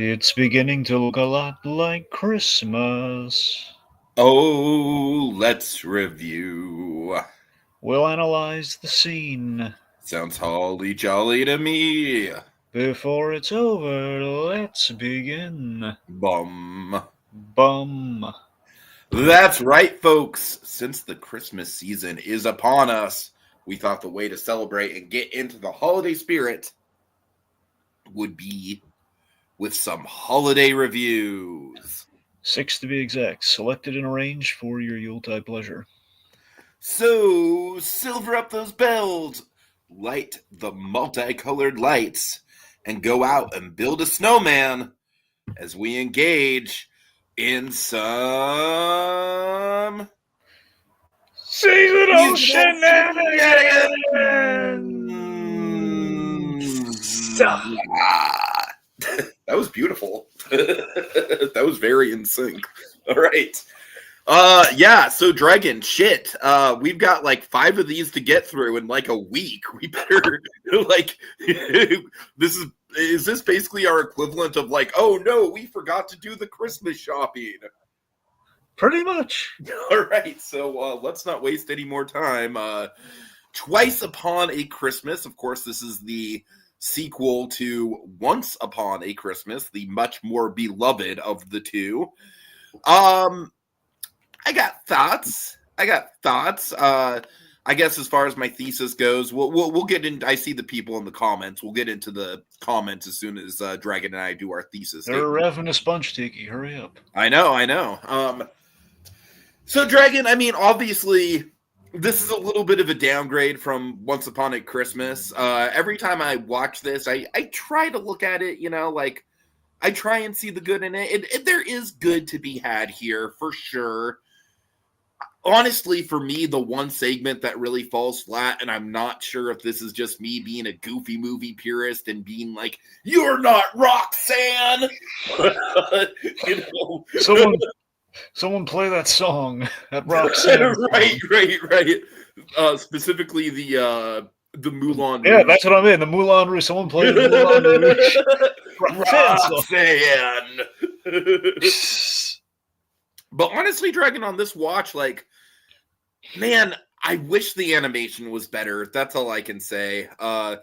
It's beginning to look a lot like Christmas. Oh, let's review. We'll analyze the scene. Sounds holly jolly to me. Before it's over, let's begin. Bum. Bum. That's right, folks. Since the Christmas season is upon us, we thought the way to celebrate and get into the holiday spirit would be with some holiday reviews. 6 to be exact, selected and arranged for your Yuletide pleasure. So, silver up those bells, light the multicolored lights, and go out and build a snowman as we engage in some Seasonal shenanigans. shenanigans! That was beautiful. That was very in sync. All right. Yeah, so Dragon, shit. We've got like 5 of these to get through in like a week. We better like this is this basically our equivalent of like, oh no, we forgot to do the Christmas shopping. Pretty much. All right, so let's not waste any more time. Twice Upon a Christmas, of course, this is the sequel to Once Upon a Christmas, the much more beloved of the two. I got thoughts. I guess as far as my thesis goes, we'll get in. I see the people in the comments. We'll get into the comments as soon as Dragon and I do our thesis. They're revving a sponge, Tiki. Hurry up. I know. So Dragon, I mean, obviously, this is a little bit of a downgrade from Once Upon a Christmas. Every time I watch this, I try to look at it, like I try and see the good in it. There is good to be had here for sure. Honestly, for me, the one segment that really falls flat, and I'm not sure if this is just me being a goofy movie purist and being like, "You're not Roxanne," Someone play that song at Roxanne. right. Specifically the Moulin Rouge. Yeah, that's what I mean. The Moulin Rouge. Someone play the Moulin Rouge. Roxanne. But honestly, Dragon, on this watch, like, man, I wish the animation was better. That's all I can say. I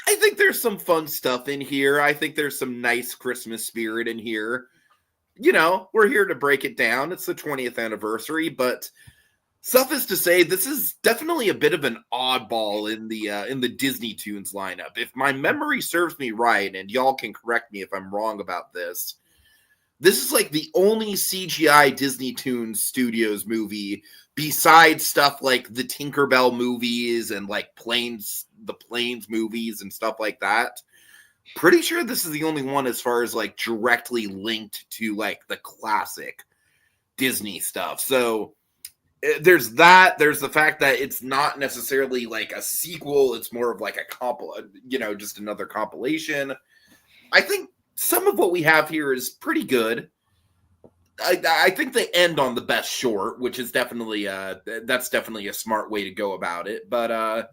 think there's some fun stuff in here. I think there's some nice Christmas spirit in here. We're here to break it down. It's the 20th anniversary, but suffice to say, this is definitely a bit of an oddball in the DisneyToons lineup. If my memory serves me right, and y'all can correct me if I'm wrong about this, this is like the only CGI DisneyToons Studios movie besides stuff like the Tinkerbell movies and like the Planes movies and stuff like that. Pretty sure this is the only one as far as like directly linked to like the classic Disney stuff. So there's that. There's the fact that it's not necessarily like a sequel. It's more of like just another compilation. I think some of what we have here is pretty good. I think they end on the best short, which is definitely that's definitely a smart way to go about it. But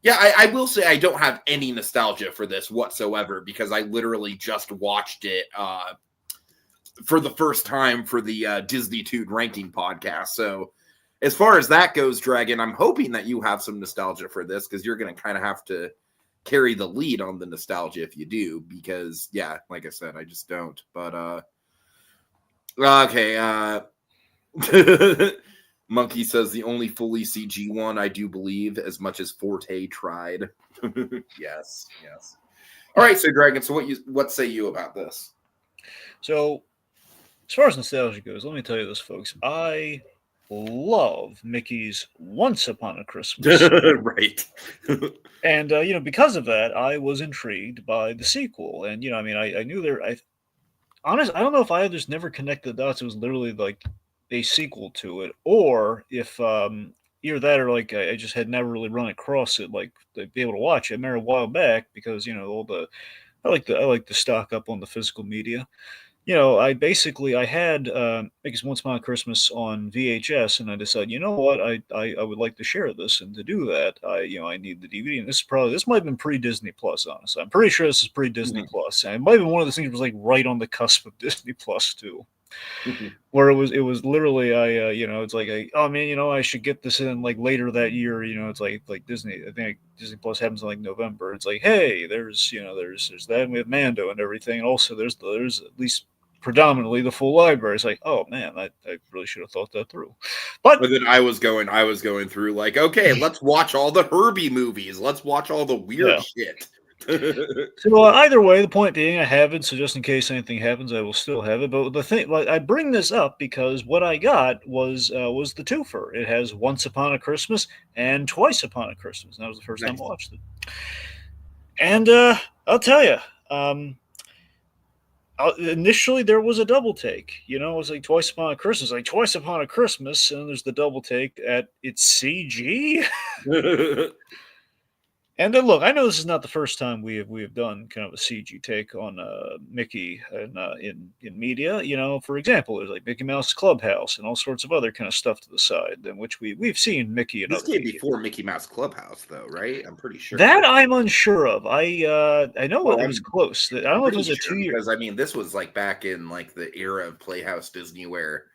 yeah, I will say I don't have any nostalgia for this whatsoever because I literally just watched it for the first time for the DisneyToons ranking podcast. So as far as that goes, Dragon, I'm hoping that you have some nostalgia for this because you're going to kind of have to carry the lead on the nostalgia if you do, because yeah, like I said, I just don't. But okay. Monkey says the only fully CG one, I do believe, as much as Forte tried. Yes. All right, so Dragon, so what say you about this? So, as far as nostalgia goes, let me tell you this, folks. I love Mickey's Once Upon a Christmas. Right. And, because of that, I was intrigued by the sequel. And, I knew I don't know if I just never connected the dots. It was literally like a sequel to it, or if either that or like I just had never really run across it, like to be able to watch it. I remember a while back because I like to stock up on the physical media. I had I guess Once Upon a Christmas on VHS, and I decided, you know what, I would like to share this, and to do that, I need the DVD, and this might have been pre Disney Plus, honestly. I'm pretty sure this is pre Disney Mhm. Plus, and it might have been one of those things that was like right on the cusp of Disney Plus too, Mhm. where it was literally it's like oh man, I should get this in like later that year. It's like Disney. I think Disney Plus happens in like November. It's like, hey, there's that, and we have Mando and everything, and also there's at least predominantly the full library. It's like, oh man, I really should have thought that through. But But then I was going through like, okay, let's watch all the Herbie movies. Let's watch all the weird yeah. shit. So either way, the point being, I have it. So just in case anything happens, I will still have it. But the thing, like, I bring this up because what I got was the twofer. It has Once Upon a Christmas and Twice Upon a Christmas. And that was the first time I Nice. watched it. And I'll tell you, initially there was a double take. It was like Twice Upon a Christmas, like Twice Upon a Christmas, and there's the double take at it's CG. And look, I know this is not the first time we have done kind of a CG take on Mickey in media. For example, there's like Mickey Mouse Clubhouse and all sorts of other kind of stuff to the side, in which we've seen Mickey in This other came media. before Mickey Mouse Clubhouse, though, right? I'm pretty sure. That I'm unsure of. I know Well, it was I'm close. I don't know if it pretty was a sure 2 year. because I mean, this was like back in like the era of Playhouse Disney, where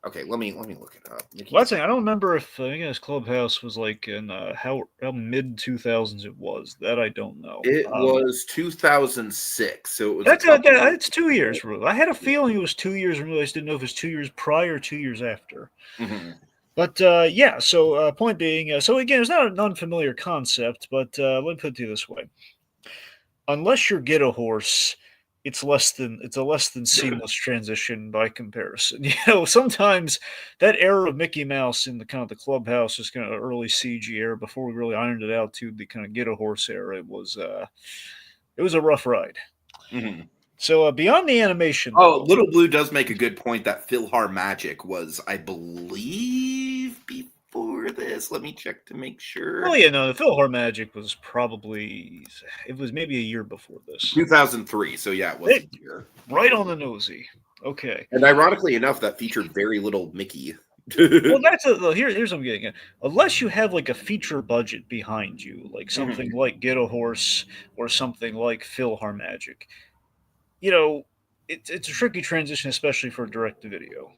okay, let me look it up. Well, Mickey. that's the thing. I don't remember if I guess Clubhouse was like in how mid 2000s it was. That I don't know. It was 2006, so it was a That's couple years it's 2 years. before. I had a feeling it was 2 years, and realized didn't know if it was 2 years prior, 2 years after. Mhm. But yeah. So point being, so again, it's not an unfamiliar concept, but let me put it to you this way: unless you're get a horse, it's a less than seamless transition by comparison. Sometimes that era of Mickey Mouse in the kind of the clubhouse is kind of early CG era before we really ironed it out to the kind of get a horse era. It was a rough ride. Mhm. So beyond the animation, Oh, though, Little Blue does make a good point that Magic was, I believe, before this. Let me check to make well, sure. yeah, no, the Philhar Magic was probably it was maybe a year before this. 2003, so yeah, it was a Hey, year. right on the nosy. Okay. And ironically enough, that featured very little Mickey. Well, here's what I'm getting at. Unless you have like a feature budget behind you, like something Mhm. like Get a Horse or something like Philhar Magic, you know, it's a tricky transition, especially for direct to video.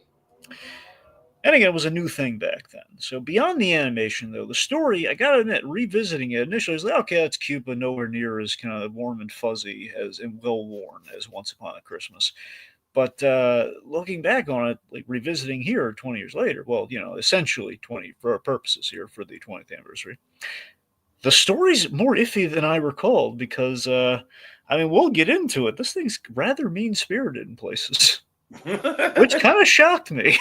And again, it was a new thing back then. So beyond the animation, though, the story, I gotta admit, revisiting it initially, I was like, okay, that's cute, but nowhere near as kind of warm and fuzzy as and well worn as Once Upon a Christmas. But looking back on it, like revisiting here 20 years later, well, essentially 20 for our purposes here for the 20th anniversary, the story's more iffy than I recalled because, I mean, we'll get into it. This thing's rather mean spirited in places, which kind of shocked me.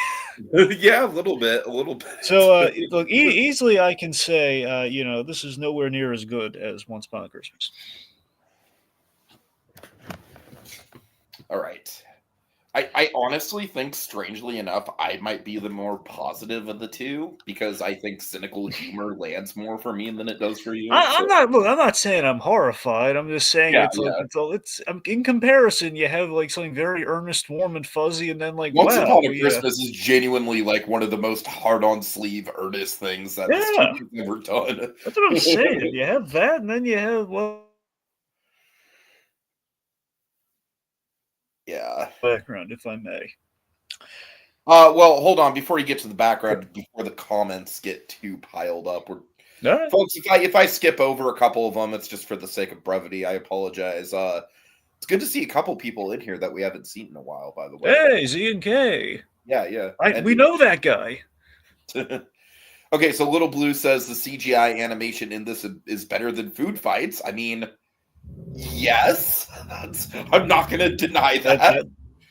Yeah, a little bit, a little So, bit. look, easily I can say, this is nowhere near as good as Once Upon a Christmas. All right. I honestly think, strangely enough, I might be the more positive of the two because I think cynical humor lands more for me than it does for you. I'm So not look. I'm not saying I'm horrified. I'm just saying yeah, it's like yeah. in comparison. You have like something very earnest, warm, and fuzzy, and then like Once wow, Upon a yeah, Christmas is genuinely like one of the most hard on sleeve earnest things that the yeah. studio's ever done. That's what I'm saying. You have that, and then you have Yeah. background, if I may. Well, hold on before you get to the background, before the comments get too piled up. All right. Folks, if I skip over a couple of them, it's just for the sake of brevity. I apologize. It's good to see a couple people in here that we haven't seen in a while, by the way. Hey, Z and K. Yeah, yeah. We know that guy. Okay, so Little Blue says the CGI animation in this is better than food fights. I mean, yes, I'm not going to deny that. That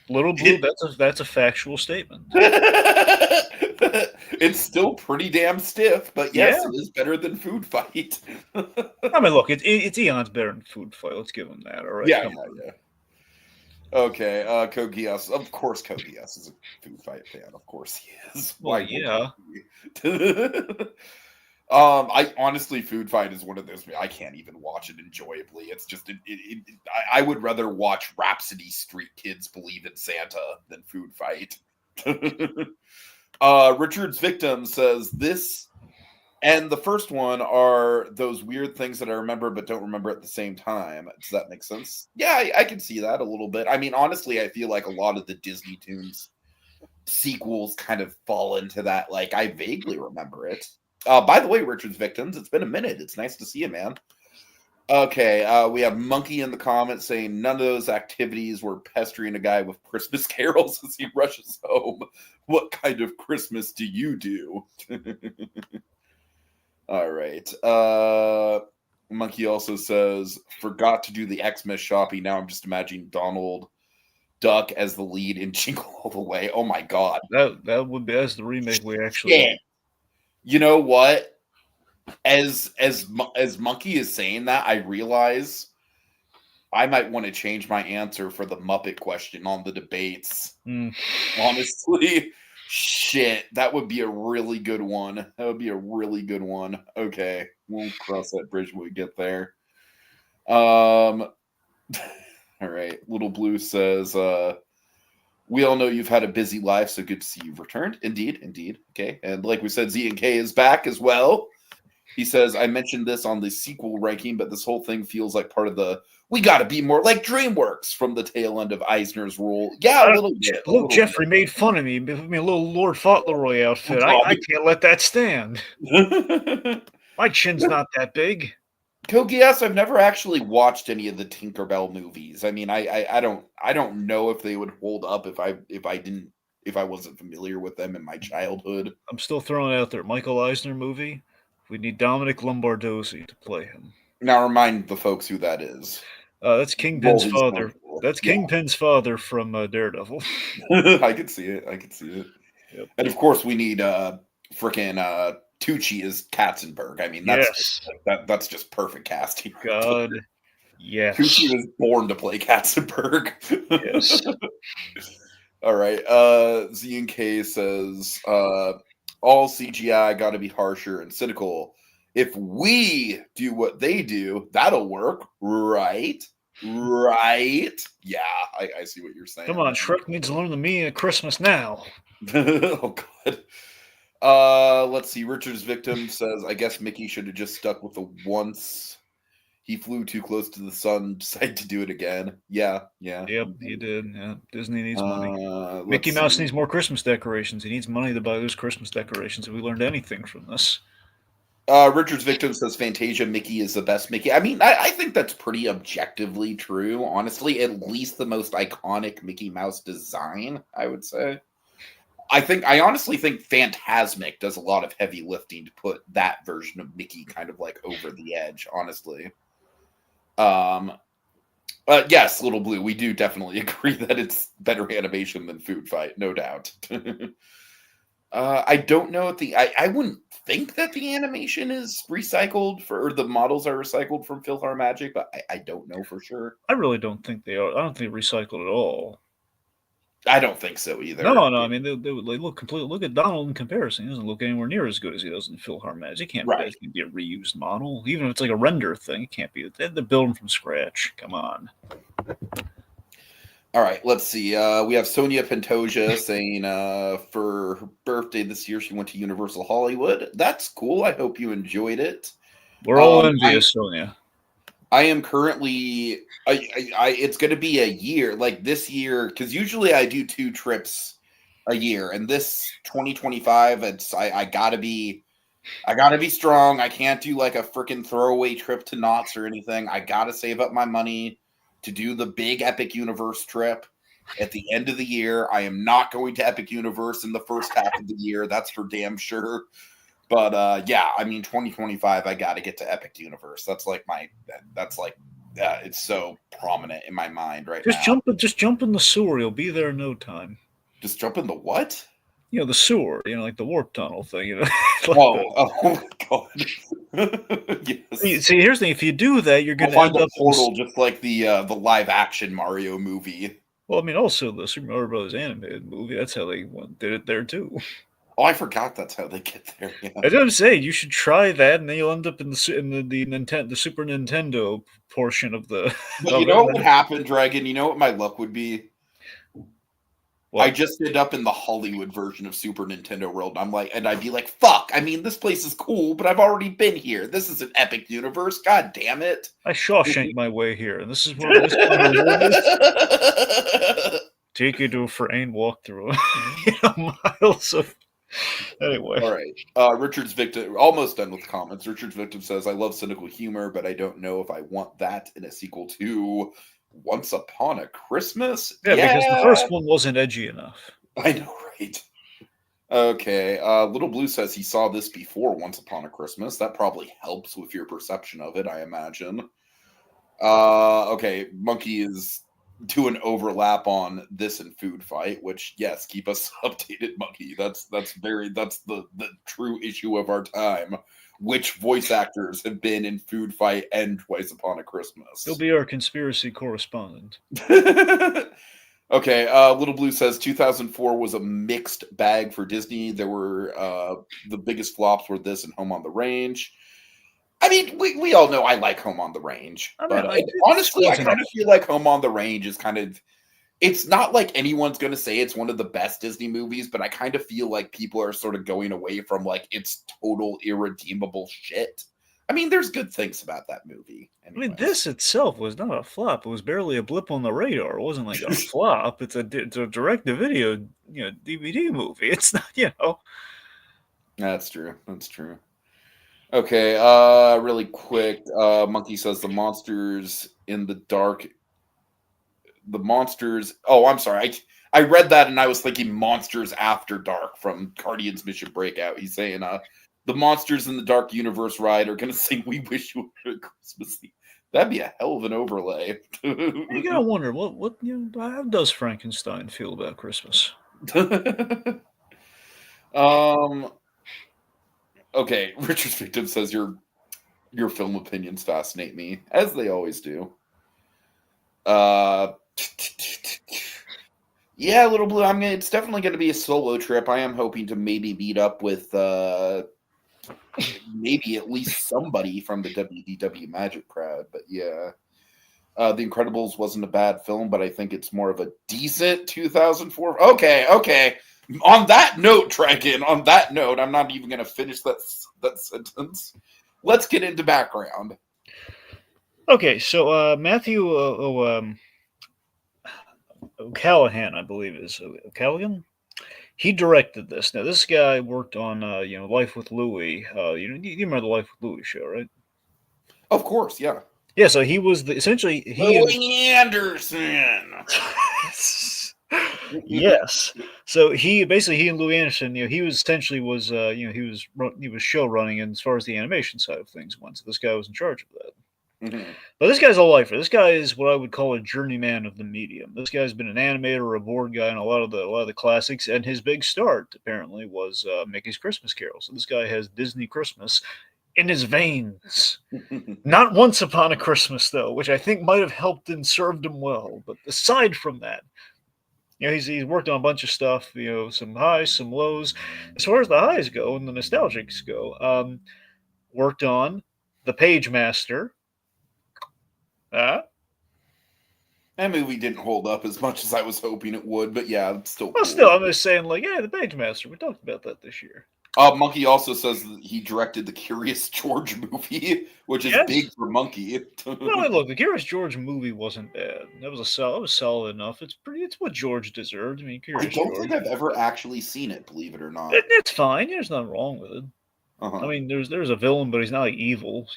little blue. That's a factual statement. It's still pretty damn stiff, but Yeah. yes, it is better than food fight. I mean, look, it's eons better than food fight. Let's give him that. All right. Yeah, Come yeah, on. yeah. Okay, Kogias. Of course, Kogias is a food fight fan. Of course he is. Well, Why yeah. wouldn't he? I honestly, Food Fight is one of those. I can't even watch it enjoyably. It's just, I would rather watch Rhapsody Street Kids Believe in Santa than Food Fight. Richard's Victim says this and the first one are those weird things that I remember but don't remember at the same time. Does that make sense? Yeah, I can see that a little bit. I mean, honestly, I feel like a lot of the DisneyToons sequels kind of fall into that. Like, I vaguely remember it. By the way, Richard's Victims, it's been a minute. It's nice to see you, man. Okay, we have Monkey in the comments saying none of those activities were pestering a guy with Christmas carols as he rushes home. What kind of Christmas do you do? All right. Monkey also says, forgot to do the Xmas shopping. Now I'm just imagining Donald Duck as the lead in Jingle All the Way. Oh my god. That would be as the remake we actually. Shit. You know what? As Monkey is saying that, I realize I might want to change my answer for the Muppet question on the debates. Honestly, shit, that would be a really good one. That would be a really good one. Okay, we'll cross that bridge when we get there. All right, Little Blue says, we all know you've had a busy life, so good to see you've returned. Indeed. Okay, and like we said, Z and K is back as well. He says, I mentioned this on the sequel ranking, but this whole thing feels like part of the we got to be more like DreamWorks from the tail end of Eisner's rule. Yeah, a little bit. Look, Jeffrey made fun of me, put me a little Lord Fauntleroy outfit. I can't let that stand. My chin's not that big. Kogi, yes, I've never actually watched any of the Tinkerbell movies. I mean, I don't know if they would hold up if I wasn't familiar with them in my childhood. I'm still throwing it out there. Michael Eisner movie. We need Dominic Lombardozzi to play him. Now remind the folks who that is. That's Kingpin's father. That's Kingpin's father from Daredevil. I could see it. Yep. And of course, we need frickin' Tucci as Katzenberg. I mean, that's just perfect casting. God, yes. Tucci was born to play Katzenberg. Yes. All right. Z and K says all CGI got to be harsher and cynical. If we do what they do, that'll work, right? Right? Yeah, I see what you're saying. Come on, Shrek needs to learn the meaning of Christmas now. Oh God. Let's see. Richard's Victim says, I guess Mickey should have just stuck with the once he flew too close to the sun, decided to do it again. Yeah. Yep, he did. Yeah. Disney needs money. Mickey Mouse needs more Christmas decorations. He needs money to buy those Christmas decorations. If we learned anything from this. Richard's Victim says Fantasia Mickey is the best Mickey. I mean, I think that's pretty objectively true, honestly. At least the most iconic Mickey Mouse design, I would say. I honestly think Fantasmic does a lot of heavy lifting to put that version of Mickey kind of like over the edge, honestly. Yes, Little Blue, we do definitely agree that it's better animation than Food Fight, no doubt. I don't know if I wouldn't think that the animation is recycled or the models are recycled from PhilharMagic, but I don't know for sure. I really don't think they are. I don't think they're recycled at all. I don't think so either. No. I mean, they look completely. Look at Donald in comparison. He doesn't look anywhere near as good as he does in PhilharMagic. It can't be a reused model, even if it's like a render thing. It can't be. They're building from scratch. Come on. All right, let's see. We have Sonia Pantoja saying for her birthday this year, she went to Universal Hollywood. That's cool. I hope you enjoyed it. We're all envious, Sonia. I am currently, it's going to be a year, like this year, because usually I do 2 trips a year, and this 2025, I gotta be strong. I can't do like a freaking throwaway trip to Knott's or anything. I gotta save up my money to do the big Epic Universe trip at the end of the year. I am not going to Epic Universe in the first half of the year. That's for damn sure. But yeah, I mean, 2025, I got to get to Epic Universe. That's like it's so prominent in my mind right now. Just jump in the sewer. You'll be there in no time. Just jump in the what? You know, the sewer. You know, like the warp tunnel thing. You know. Oh my god. Yes. See, here's the thing. If you do that, you're going to find a portal, just like the live action Mario movie. Well, I mean, also the Super Mario Bros. Animated movie. That's how they did it there too. Oh, I forgot that's how they get there. Yeah. I don't say you should try that, and then you'll end up in the Super Nintendo portion of the But you of know it. what would happen, Dragon? You know what my luck would be? I What? just end up in the Hollywood version of Super Nintendo World. And I'd be like, fuck. I mean, this place is cool, but I've already been here. This is an epic universe. God damn it. I Shawshank my way here, and this is where my reward is. Take you to a Frayne walkthrough. Miles of. Anyway. All right. Richard's Victim, almost done with comments. Richard's Victim says, I love cynical humor, but I don't know if I want that in a sequel to Once Upon a Christmas. Yeah, because the first one wasn't edgy enough. I know, right? Okay. Little Blue says he saw this before Once Upon a Christmas. That probably helps with your perception of it, I imagine. Okay. Monkey is doing overlap on this and Food Fight, which, yes, keep us updated, Monkey. That's the true issue of our time. Which voice actors have been in Food Fight and Twice Upon a Christmas? He'll be our conspiracy correspondent. Okay, Little Blue says 2004 was a mixed bag for Disney. There were the biggest flops were this and Home on the Range. I mean, we all know I like Home on the Range, but honestly, I kind of feel like Home on the Range is kind of. It's not like anyone's going to say it's one of the best Disney movies, but I kind of feel like people are sort of going away from like it's total irredeemable shit. I mean, there's good things about that movie. Anyways. I mean, this itself was not a flop. It was barely a blip on the radar. It wasn't like a flop. It's a direct-to-video, DVD movie. It's not, That's true. That's true. Okay, really quick. Monkey says the monsters in the dark. The monsters. Oh, I'm sorry. I read that and I was thinking Monsters After Dark from Guardians Mission Breakout. He's saying, the Monsters in the Dark Universe ride are going to sing "We Wish You Were a Christmas." That'd be a hell of an overlay. You gotta wonder what how does Frankenstein feel about Christmas? Okay, Richard's Victim says your film opinions fascinate me, as they always do. Yeah, Little Blue. It's definitely going to be a solo trip. I am hoping to maybe meet up with maybe at least somebody from the WDW Magic crowd. But yeah, The Incredibles wasn't a bad film, but I think it's more of a decent 2004. Okay. On that note, Dragon. On that note, I'm not even going to finish that sentence. Let's get into background. Okay, so Matthew O'Callaghan, I believe is O'Callaghan. He directed this. Now, this guy worked on Life with Louie. You remember the Life with Louie show, right? Of course, yeah. Yeah, so he was essentially Louie Anderson. Yes. So he and Louie Anderson, he was essentially he was show running as far as the animation side of things went. So this guy was in charge of that. Mm-hmm. But this guy's a lifer. This guy is what I would call a journeyman of the medium. This guy's been an animator or a board guy in a lot of the classics, and his big start apparently was Mickey's Christmas Carol. So this guy has Disney Christmas in his veins. Not Once Upon a Christmas though, which I think might have helped and served him well. But aside from that, he's worked on a bunch of stuff. Some highs, some lows. As far as the highs go and the nostalgics go, worked on The Page Master. That movie didn't hold up as much as I was hoping it would, but yeah, it's still. Well, cool. Still, I'm just saying, The Page Master. We talked about that this year. Monkey also says that he directed the Curious George movie, which is big for Monkey. No, look, the Curious George movie wasn't bad. That was solid enough. It's what George deserved. I mean, Curious George. I don't think I've ever actually seen it, believe it or not. It's fine. There's nothing wrong with it. Uh-huh. I mean, there's a villain, but he's not evil,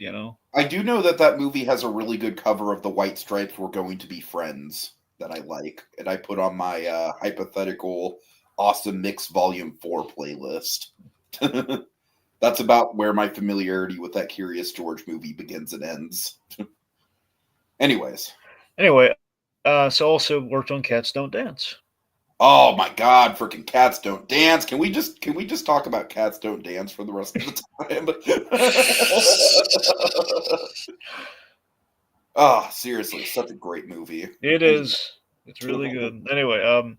I do know that movie has a really good cover of the White Stripes We're Going to Be Friends that I like, and I put on my hypothetical Awesome Mix Volume 4 playlist. That's about where my familiarity with that Curious George movie begins and ends. Anyway, so also worked on Cats Don't Dance. Oh my God! Freaking Cats Don't Dance. Can we just talk about Cats Don't Dance for the rest of the time? Seriously, such a great movie. It is. It's really good. Anyway,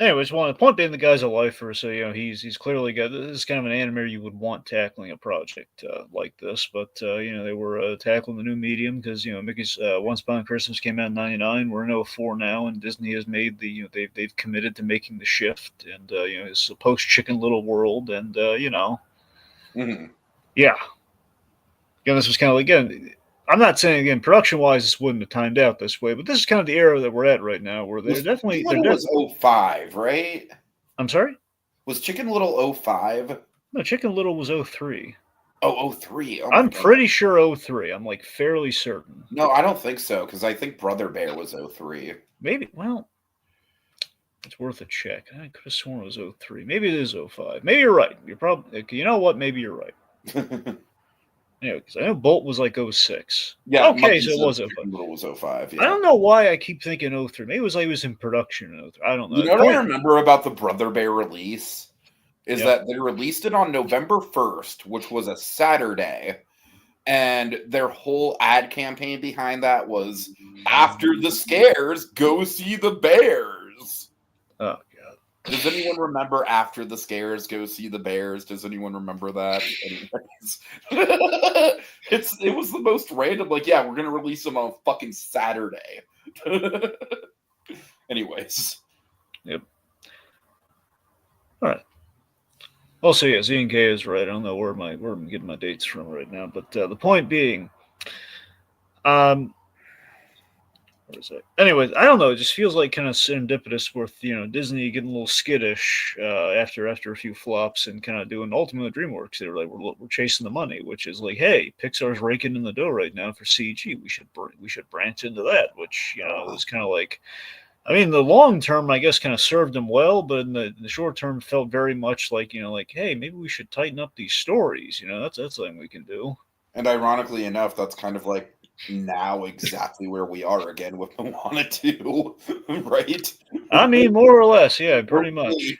anyways, one the point being, the guy's a lifer, so he's clearly got this is kind of an animator you would want tackling a project like this, but they were tackling the new medium because Mickey's Once Upon Christmas came out in '99. We're in '04 now, and Disney has made they've committed to making the shift, and it's a post Chicken Little world, and Mm-hmm. yeah, again, this was kind of like, again. I'm not saying again production wise this wouldn't have timed out this way, but this is kind of the era that we're at right now, where Chicken Little was 05, right? I'm sorry. Was Chicken Little 05? No, Chicken Little was '03. Oh, 03. Oh I'm God. pretty sure '03. I'm like fairly certain. No, I don't think so, because I think Brother Bear was 03. Maybe. Well, it's worth a check. I could have sworn it was '03. Maybe it is '05. Maybe you're right. You're probably. You know what? Maybe you're right. Anyway, because I know Bolt was like '06. Yeah. Okay, so it was '05. Chicken Little was 05. Yeah. I don't know why I keep thinking '03. Maybe it was like he was in production in '03. I don't know. You know what I remember about the Brother Bear release? Is that they released it on November 1st, which was a Saturday. And their whole ad campaign behind that was, after the scares, go see the bears. Oh, God. Does anyone remember after the scares, go see the bears? Does anyone remember that? It was the most random, like, yeah, we're going to release them on a fucking Saturday. Anyways. Yep. All right. Also, yes, Ian K is right. I don't know where I'm getting my dates from right now, but the point being, where is it? Anyways, I don't know. It just feels like kind of serendipitous with Disney getting a little skittish after a few flops and kind of doing ultimately DreamWorks. They were like, we're chasing the money, which is like, hey, Pixar's raking in the dough right now for CG. We should branch into that, which was kind of like. I mean, the long term, I guess, kind of served them well, but in the short term, felt very much like hey, maybe we should tighten up these stories. That's something we can do. And ironically enough, that's kind of like now exactly where we are again with Moana 2, right? I mean, more or less, yeah, pretty much.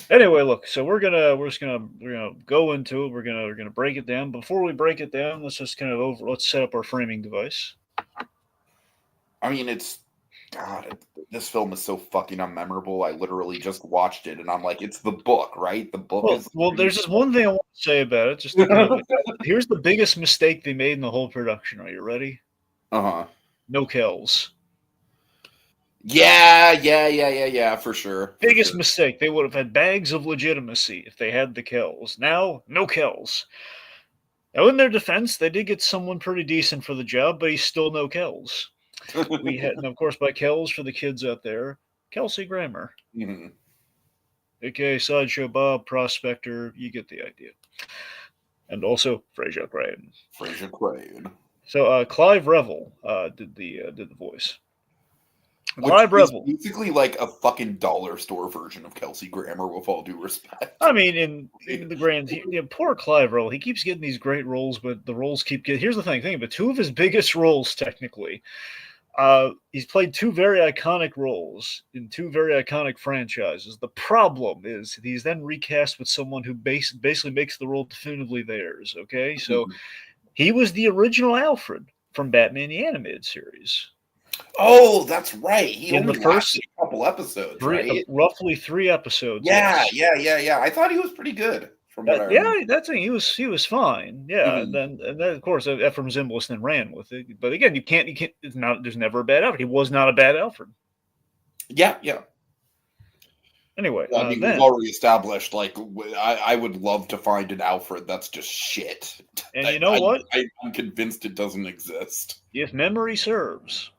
Anyway, look, so we're just gonna go into it. We're gonna break it down. Before we break it down, let's just let's set up our framing device. I mean, God, this film is so fucking unmemorable. I literally just watched it, and I'm like, it's the book, right? The book is. Well, there's just one thing I want to say about it. Just here's the biggest mistake they made in the whole production. Are you ready? No Kells. Yeah, for sure. Biggest mistake. They would have had bags of legitimacy if they had the Kells. Now, no Kells. Now, in their defense, they did get someone pretty decent for the job, but he's still no Kells. We had, and of course, by Kells for the kids out there, Kelsey Grammer, aka Sideshow Bob, Prospector. You get the idea. And also Fraser Crane. So Clive Revel did the voice. Clive Revel, basically like a fucking dollar store version of Kelsey Grammer, with all due respect. I mean, in the grand, poor Clive Revel. He keeps getting these great roles, but the roles keep getting. Here's the thing, but two of his biggest roles, technically. He's played two very iconic roles in two very iconic franchises. The problem is he's then recast with someone who basically makes the role definitively theirs. Okay, so he was the original Alfred from Batman the Animated Series. Oh, that's right. He in only the first couple episodes, right? Roughly 3 episodes. Yeah. I thought he was pretty good. That's he was fine. Yeah, and then of course Ephraim Zimbalist then ran with it. But again, you can't. It's not. There's never a bad Alfred. He was not a bad Alfred. Yeah. Anyway, I mean, we've already established. Like, I would love to find an Alfred that's just shit. And you know what? I'm convinced it doesn't exist. If memory serves,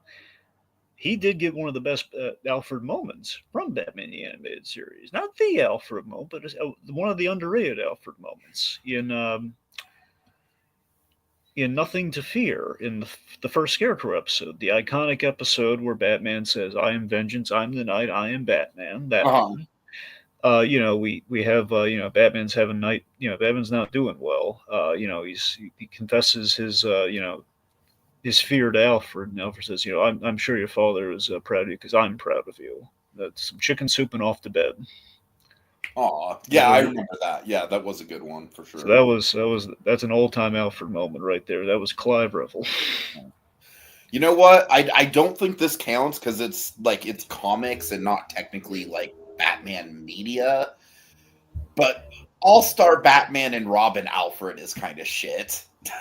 he did get one of the best Alfred moments from Batman the Animated Series. Not the Alfred moment, but one of the underrated Alfred moments in Nothing to Fear, in the first Scarecrow episode, the iconic episode where Batman says, "I am vengeance, I'm the night, I am Batman." That one. We have Batman's having night. Batman's not doing well. He confesses his his fear to Alfred, and Alfred says, I'm sure your father is proud of you because I'm proud of you. That's some chicken soup and off to bed. Oh, yeah, I remember that. Yeah, that was a good one for sure. So that's an old time Alfred moment right there. That was Clive Revel. You know what? I don't think this counts because it's like it's comics and not technically like Batman media. But All-Star Batman and Robin Alfred is kind of shit. Well,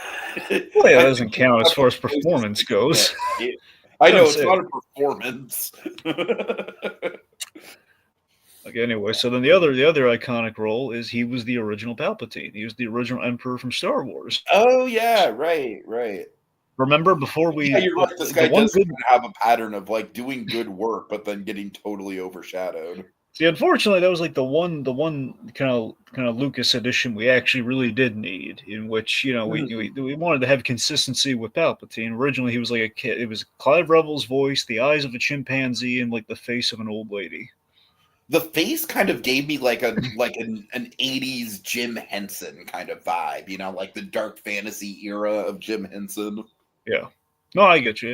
yeah, I that think doesn't he's count as about far the as closest performance we can get, goes. right? I I'm know it's not saying. a performance. Okay, anyway, so then the other iconic role is he was the original Palpatine. He was the original Emperor from Star Wars. Oh yeah, right. Remember before Yeah, we you're right. This the guy one does good. have a pattern of like doing good work, but then getting totally overshadowed. See, unfortunately, that was like the one kind of Lucas edition we actually really did need, in which we wanted to have consistency with Palpatine. Originally, he was like a kid. It was Clive Rebel's voice, the eyes of a chimpanzee, and like the face of an old lady. The face kind of gave me like an 80s Jim Henson kind of vibe, like the dark fantasy era of Jim Henson. Yeah, no, I get you.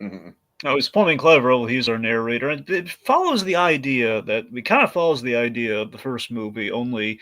Yeah. Hmm. No, it's Plumbing Clever. He's our narrator, and it follows the idea that it kind of follows the idea of the first movie. Only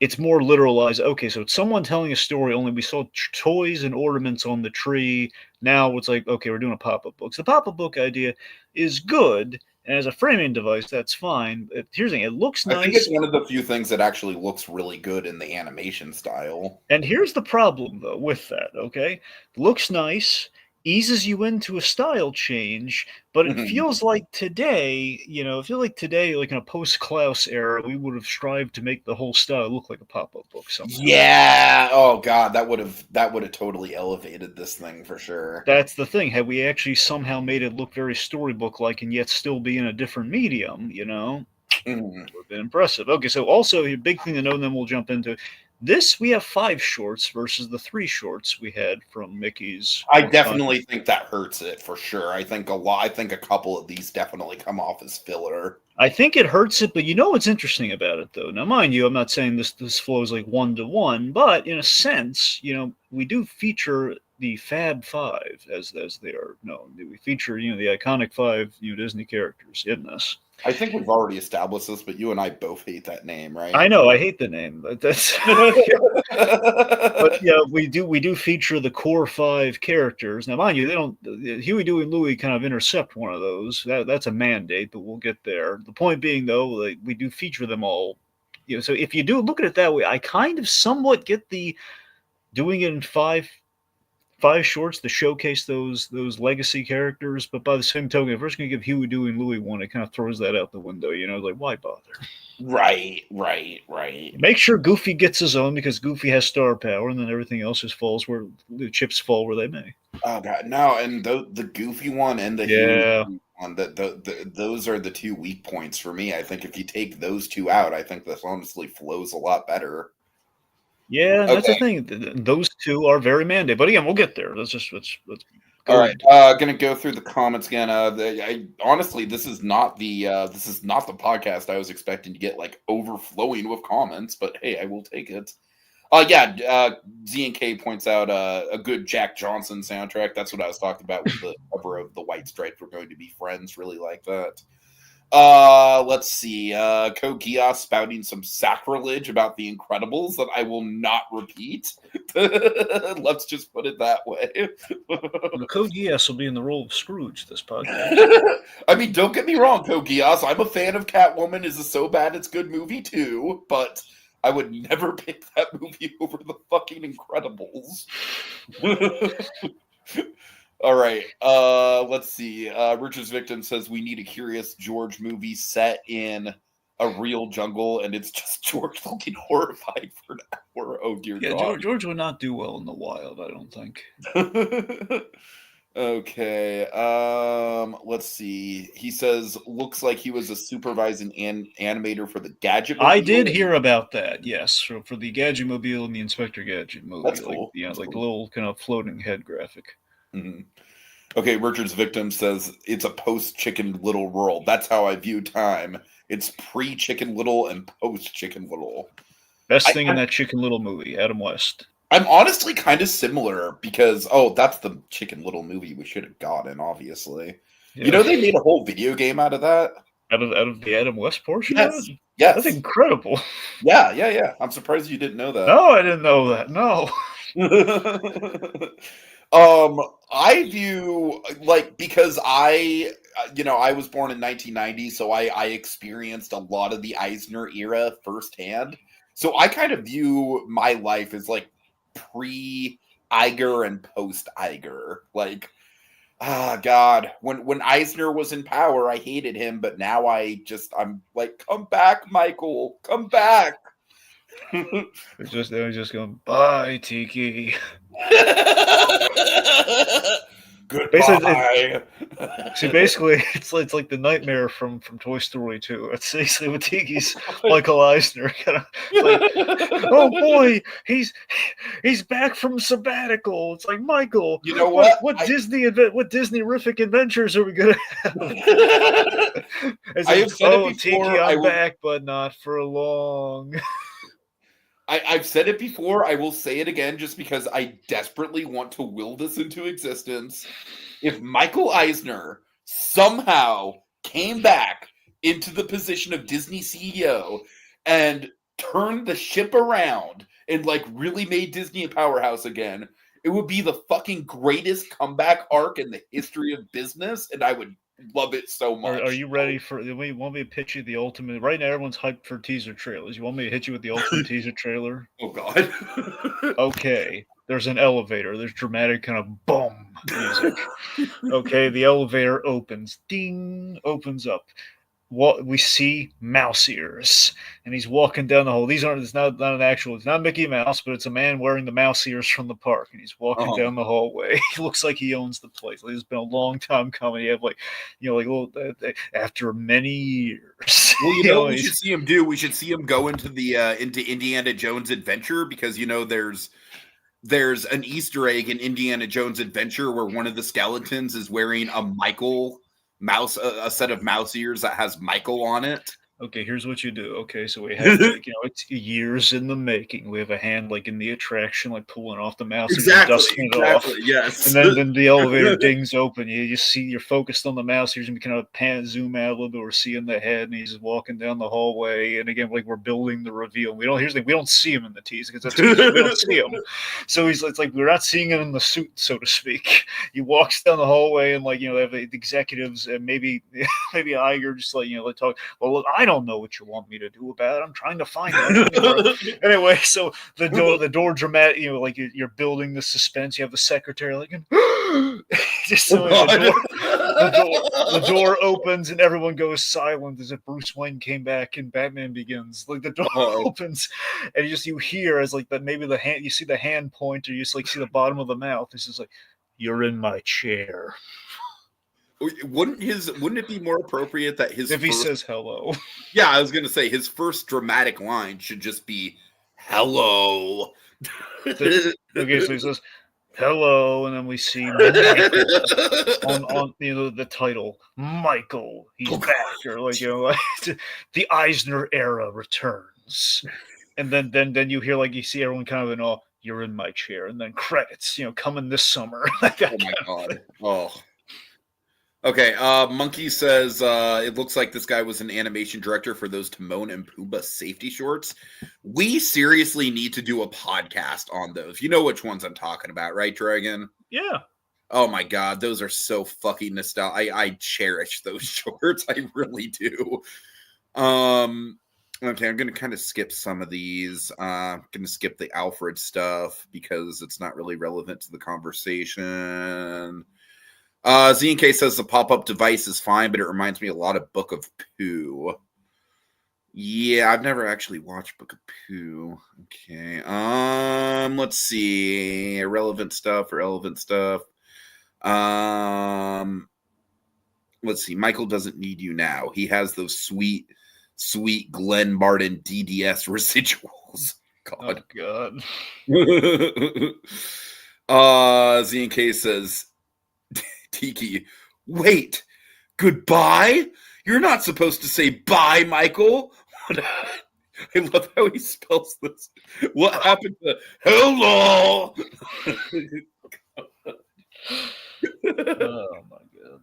it's more literalized. Okay, so it's someone telling a story. Only we saw toys and ornaments on the tree. Now it's like, okay, we're doing a pop-up book. So the pop-up book idea is good, and as a framing device, that's fine. Here's the thing: it looks I think it's nice. one of the few things that actually looks really good in the animation style. And here's the problem, though, with that, okay? Looks nice, eases you into a style change, but it Mhm. feels like today, I feel like today, like in a post Klaus era, we would have strived to make the whole style look like a pop up book somehow. Yeah. Oh god, that would have totally elevated this thing for sure. That's the thing. Had we actually somehow made it look very storybook like and yet still be in a different medium, Mhm. would have been impressive. Okay, so also a big thing to know, and then we'll jump into this. We have 5 shorts versus the 3 shorts we had from Mickey's I Once Upon a definitely think that hurts it for sure. I think a couple of these definitely come off as filler. I think it hurts it, but you know what's interesting about it, though. Now, mind you, I'm not saying this flows like 1 to 1, but in a sense, we do feature the Fab Five as they are known. We feature the iconic 5 Disney characters in this. I think we've already established this, but you and I both hate that name, right? I know I hate the name, but that's but yeah, we do feature the core 5 characters. Now, mind you, they don't. Huey, Dewey, and Louie kind of intercept one of those. That's a mandate, but we'll get there. The point being, though, like, we do feature them all. So if you do look at it that way, I kind of somewhat get the doing it in five shorts to showcase those legacy characters. But by the same token, if we're just gonna give Huey, Dewey, and Louie one, it kind of throws that out the window. Like, why bother? Right. Make sure Goofy gets his own because Goofy has star power, and then everything else just falls where the chips fall where they may. Oh god, no! And the Goofy one and the Huey Yeah, one, those are the two weak points for me. I think if you take those two out, I think this honestly flows a lot better. yeah, and that's the Okay, thing. Those two are very mandate. But again, we'll get there. Let's all go right. into it. Gonna go through the comments again. Honestly, this is not the podcast I was expecting to get like overflowing with comments, but hey, I will take it. Yeah, Z and K points out a good Jack Johnson soundtrack. That's what I was talking about with the cover of the White Stripes. We're going to be friends. Really like that. Let's see. Code Geass spouting some sacrilege about the Incredibles that I will not repeat. Let's just put it that way. The Code Geass will be in the role of Scrooge this podcast. I mean, don't get me wrong, Code Geass. I'm a fan of Catwoman. Is a so bad it's good movie too, but I would never pick that movie over the fucking Incredibles. All right. Let's see. Richard's Victim says we need a Curious George movie set in a real jungle, and it's just George looking horrified for an hour. Oh dear Yeah, God. George would not do well in the wild. I don't think. Okay. Let's see. He says looks like he was a supervising animator for the Gadget I did Mobile. hear about that. Yes, for the Gadget-Mobile and the Inspector Gadget movie, That's like cool. That's like a cool. little kind of floating head graphic. Mhm. Okay, Richard's Victim says it's a post Chicken Little world. That's how I view time. It's pre Chicken Little and post Chicken Little. Best I, thing in I'm, that Chicken Little movie, Adam West. I'm honestly kind of similar because that's the Chicken Little movie we should have gotten. Obviously, Yeah, they made a whole video game out of that. out of the Adam West portion of Yes, it. That's yes, incredible. yeah. I'm surprised you didn't know that. No, I didn't know that. No. I view because I was born in 1990, so I experienced a lot of the Eisner era firsthand. So I kind of view my life as like pre-Iger and post-Iger. God, when Eisner was in power, I hated him, but now I'm like, come back, Michael, come back. They're just going, bye, Tiki. Goodbye. Basically, it's like the nightmare from Toy Story 2. It's basically with Tiki's Michael Eisner. Like, oh boy, he's back from sabbatical. It's like, Michael, You know what? What Disney-rific adventures are we gonna have? I have said it before. Tiki, I'm back, but not for long. I've said it before. I will say it again just because I desperately want to will this into existence. If Michael Eisner somehow came back into the position of Disney CEO and turned the ship around and really made Disney a powerhouse again, it would be the fucking greatest comeback arc in the history of business, and I would love it so much. Are you ready for? You want me to pitch you the ultimate? Right now, everyone's hyped for teaser trailers. You want me to hit you with the ultimate teaser trailer? Oh God. Okay, there's an elevator. There's dramatic kind of boom music. Okay, the elevator opens. Ding, opens up. What we see mouse ears, and he's walking down the hall. It's not it's not Mickey Mouse, but it's a man wearing the mouse ears from the park, and he's walking down the hallway. He looks like he owns the place. It's been a long time coming. You have after many years. Well, what we should see him do? We should see him go into the into Indiana Jones Adventure, because there's an Easter egg in Indiana Jones Adventure where one of the skeletons is wearing a Michael mouse, a set of mouse ears that has Michael on it. Okay, here's what you do. Okay, so we have it's years in the making. We have a hand in the attraction, pulling off the mouse ears and dusting it off. Yes. And then the elevator dings open. You see, you're focused on the mouse ears, and we kind of zoom out a little bit. We're seeing the head, and he's walking down the hallway. And again, we're building the reveal. Here's the thing: we don't see him in the teaser because we don't see him. So it's like we're not seeing him in the suit, so to speak. He walks down the hallway, and they have the executives and maybe Iger just talk. Well, look, I don't know what you want me to do about it. I'm trying to find it. Anyway, so the door dramatic, you're building the suspense. You have the secretary just so the door opens and everyone goes silent as if Bruce Wayne came back and Batman Begins. The door opens and you hear as that maybe the hand, you see the hand point, or you just see the bottom of the mouth. This is you're in my chair. Wouldn't it be more appropriate that if he says hello? Yeah, I was gonna say his first dramatic line should just be hello. Okay, so he says hello, and then we see Michael on the title, Michael. He's back, or the Eisner era returns, and then you hear you see everyone kind of in awe. You're in my chair, and then credits, coming this summer. Oh my God! Oh. Okay, Monkey says it looks like this guy was an animation director for those Timon and Pumbaa safety shorts. We seriously need to do a podcast on those. You know which ones I'm talking about, right, Dragon? Yeah. Oh my God, those are so fucking nostalgic. I cherish those shorts. I really do. Okay, I'm going to kind of skip some of these. I'm going to skip the Alfred stuff because it's not really relevant to the conversation. ZNK says the pop-up device is fine, but it reminds me a lot of Book of Pooh. Yeah, I've never actually watched Book of Pooh. Okay. Let's see. Irrelevant stuff. Let's see. Michael doesn't need you now. He has those sweet Glenn Martin DDS residuals. God. Oh, God. ZNK says, Tiki, wait, goodbye? You're not supposed to say bye, Michael. I love how he spells this. What happened to hello? Oh my God.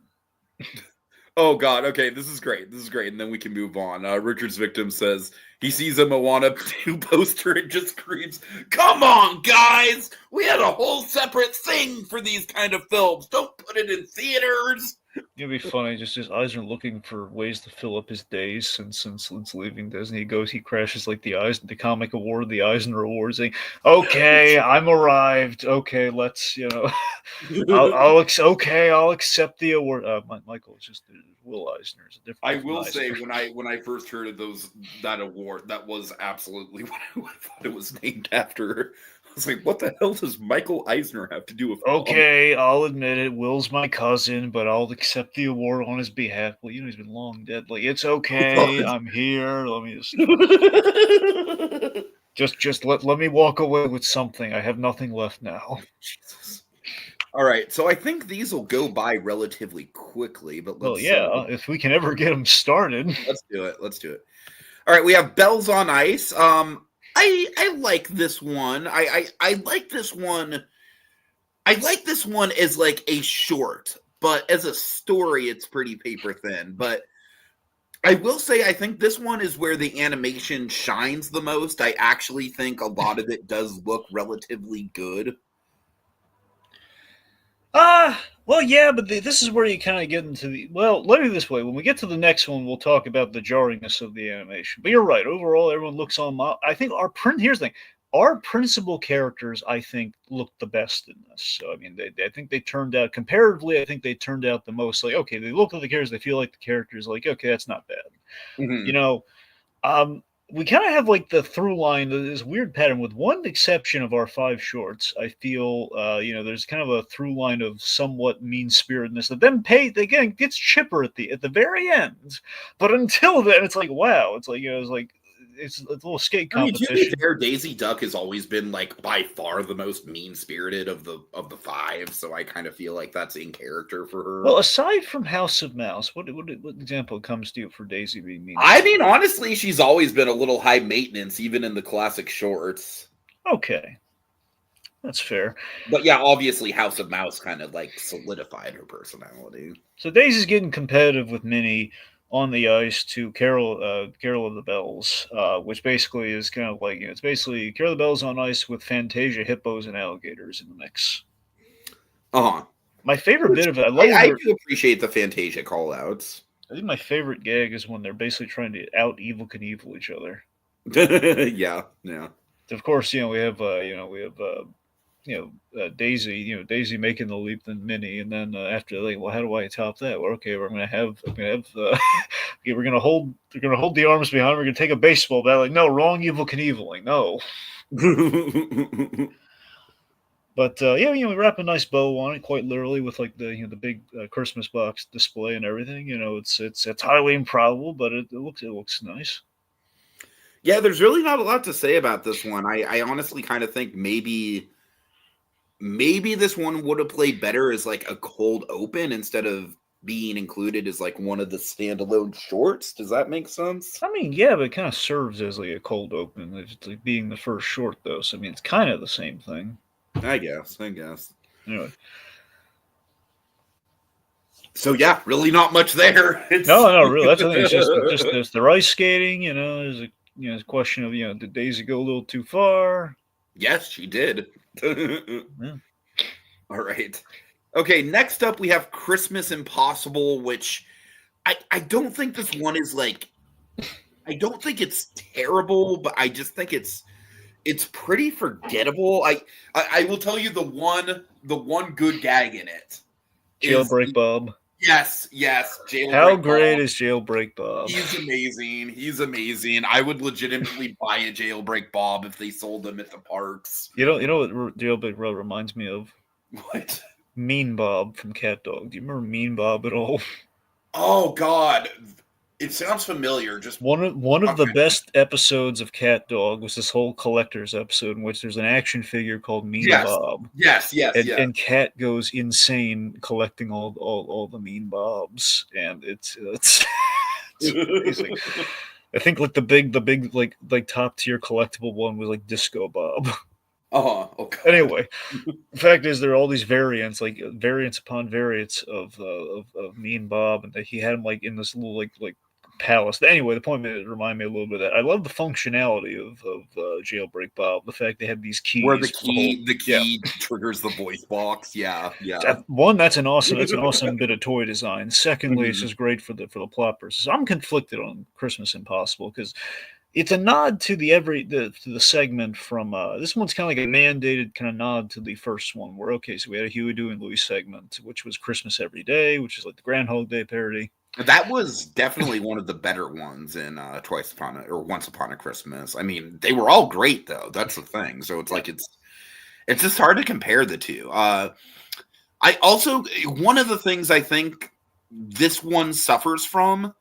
Oh God. Okay, this is great. This is great, and then we can move on. Richard's victim says he sees a Moana 2 poster and just screams, "Come on, guys! We had a whole separate thing for these kind of films. Don't put it in theaters." It'd be funny. Just his eyes are looking for ways to fill up his days since leaving Disney. He crashes like the comic award, the Eisner Awards. Saying, "Okay, I'm arrived. Okay, let's I'll accept the award." Michael, it's just Will Eisner. It's a different. I will Eisner. say when I first heard of that award, that was absolutely what I thought it was named after. I was like, what the hell does Michael Eisner have to do with? Okay, I'll admit it. Will's my cousin, but I'll accept the award on his behalf. Well, he's been long dead. Like, it's okay. I'm here. Let me just let me walk away with something. I have nothing left now. Jesus. All right, so I think these will go by relatively quickly, but let's if we can ever get them started. Let's do it. Let's do it. All right, we have Bells on Ice. I like this one. I like this one. I like this one as like a short, but as a story, it's pretty paper thin. But I will say, I think this one is where the animation shines the most. I actually think a lot of it does look relatively good. Well, yeah, but this is where you kind of get into the. Well, let me this way. When we get to the next one, we'll talk about the jarringness of the animation. But you're right. Overall, everyone looks on. I think here's the thing. Our principal characters, I think, look the best in this. So, I mean, I think they turned out comparatively. I think they turned out the most. Like, okay, they look at the characters. They feel like the characters. Like, okay, that's not bad. Mm-hmm. We kind of have like the through line, this weird pattern, with one exception of our 5 shorts. I feel, there's kind of a through line of somewhat mean spiritedness that then again gets chipper at the very end. But until then, it's like, wow, it's like it's a little skate competition. I mean, to be fair, Daisy Duck has always been like by far the most mean spirited of the 5. So I kind of feel like that's in character for her. Well, aside from House of Mouse, what example comes to you for Daisy being mean? I mean, honestly, she's always been a little high maintenance, even in the classic shorts. Okay, that's fair. But yeah, obviously, House of Mouse kind of like solidified her personality. So Daisy's getting competitive with Minnie on the ice to Carol of the Bells, which basically is kind of like, it's basically Carol of the Bells on ice with Fantasia hippos and alligators in the mix. My favorite bit of it, I do appreciate the Fantasia call-outs. I think my favorite gag is when they're basically trying to out Evel Knievel each other. yeah. Of course, we have Daisy making the leap than Minnie, and then after like, well, how do I top that? Well, okay, we're gonna hold the arms behind. We're gonna take a baseball bat. Like, no, wrong, Evel Knieveling, no. But we wrap a nice bow on it, quite literally, with like the big Christmas box display and everything. It's highly improbable, but it looks nice. Yeah, there's really not a lot to say about this one. I honestly kind of think maybe this one would have played better as like a cold open instead of being included as like one of the standalone shorts. Does that make sense? I mean, yeah, but it kind of serves as like a cold open. It's like being the first short, though. So I mean, it's kind of the same thing. I guess. Anyway. So yeah, really not much there. No, really. That's the thing. It's just there's the ice skating. There's a question of did Daisy go a little too far? Yes, she did. Yeah. All right. Okay, next up we have Christmas Impossible, which I don't think this one is like, I don't think it's terrible, but I just think it's pretty forgettable. I will tell you the one good gag in it. Jailbreak Bob. Yes. Jailbreak How great Bob. is Jailbreak Bob? He's amazing. I would legitimately buy a Jailbreak Bob if they sold them at the parks. You know what Jailbreak Bob reminds me of? What? Mean Bob from Cat Dog. Do you remember Mean Bob at all? Oh God. It sounds familiar. Just one of the best episodes of Cat Dog was this whole collector's episode in which there's an action figure called Mean Bob. Yes. And Cat goes insane collecting all the Mean Bobs, and it's amazing. I think like the big like top tier collectible one was like Disco Bob. Oh god. Anyway, the fact is, there are all these variants, like variants upon variants of me and Bob, and that he had him like in this little like palace. Anyway, the point is, it reminded me a little bit of that. I love the functionality of Jailbreak Bob. The fact they have these Where keys for the whole. the Yeah, key triggers the voice box. Yeah, yeah. one, that's an awesome bit of toy design. Secondly, it's Mhm. just great for the plot purposes. I'm conflicted on Christmas Impossible because it's a nod to the segment from this one's kind of like a mandated kind of nod to the first one where okay, so we had a Huey, Dewey, and Louie segment, which was Christmas Every Day, which is like the Groundhog Day parody. That was definitely one of the better ones in Once Upon a Christmas. I mean, they were all great though. That's the thing. So it's Yeah. like it's just hard to compare the two. I also one of the things I think this one suffers from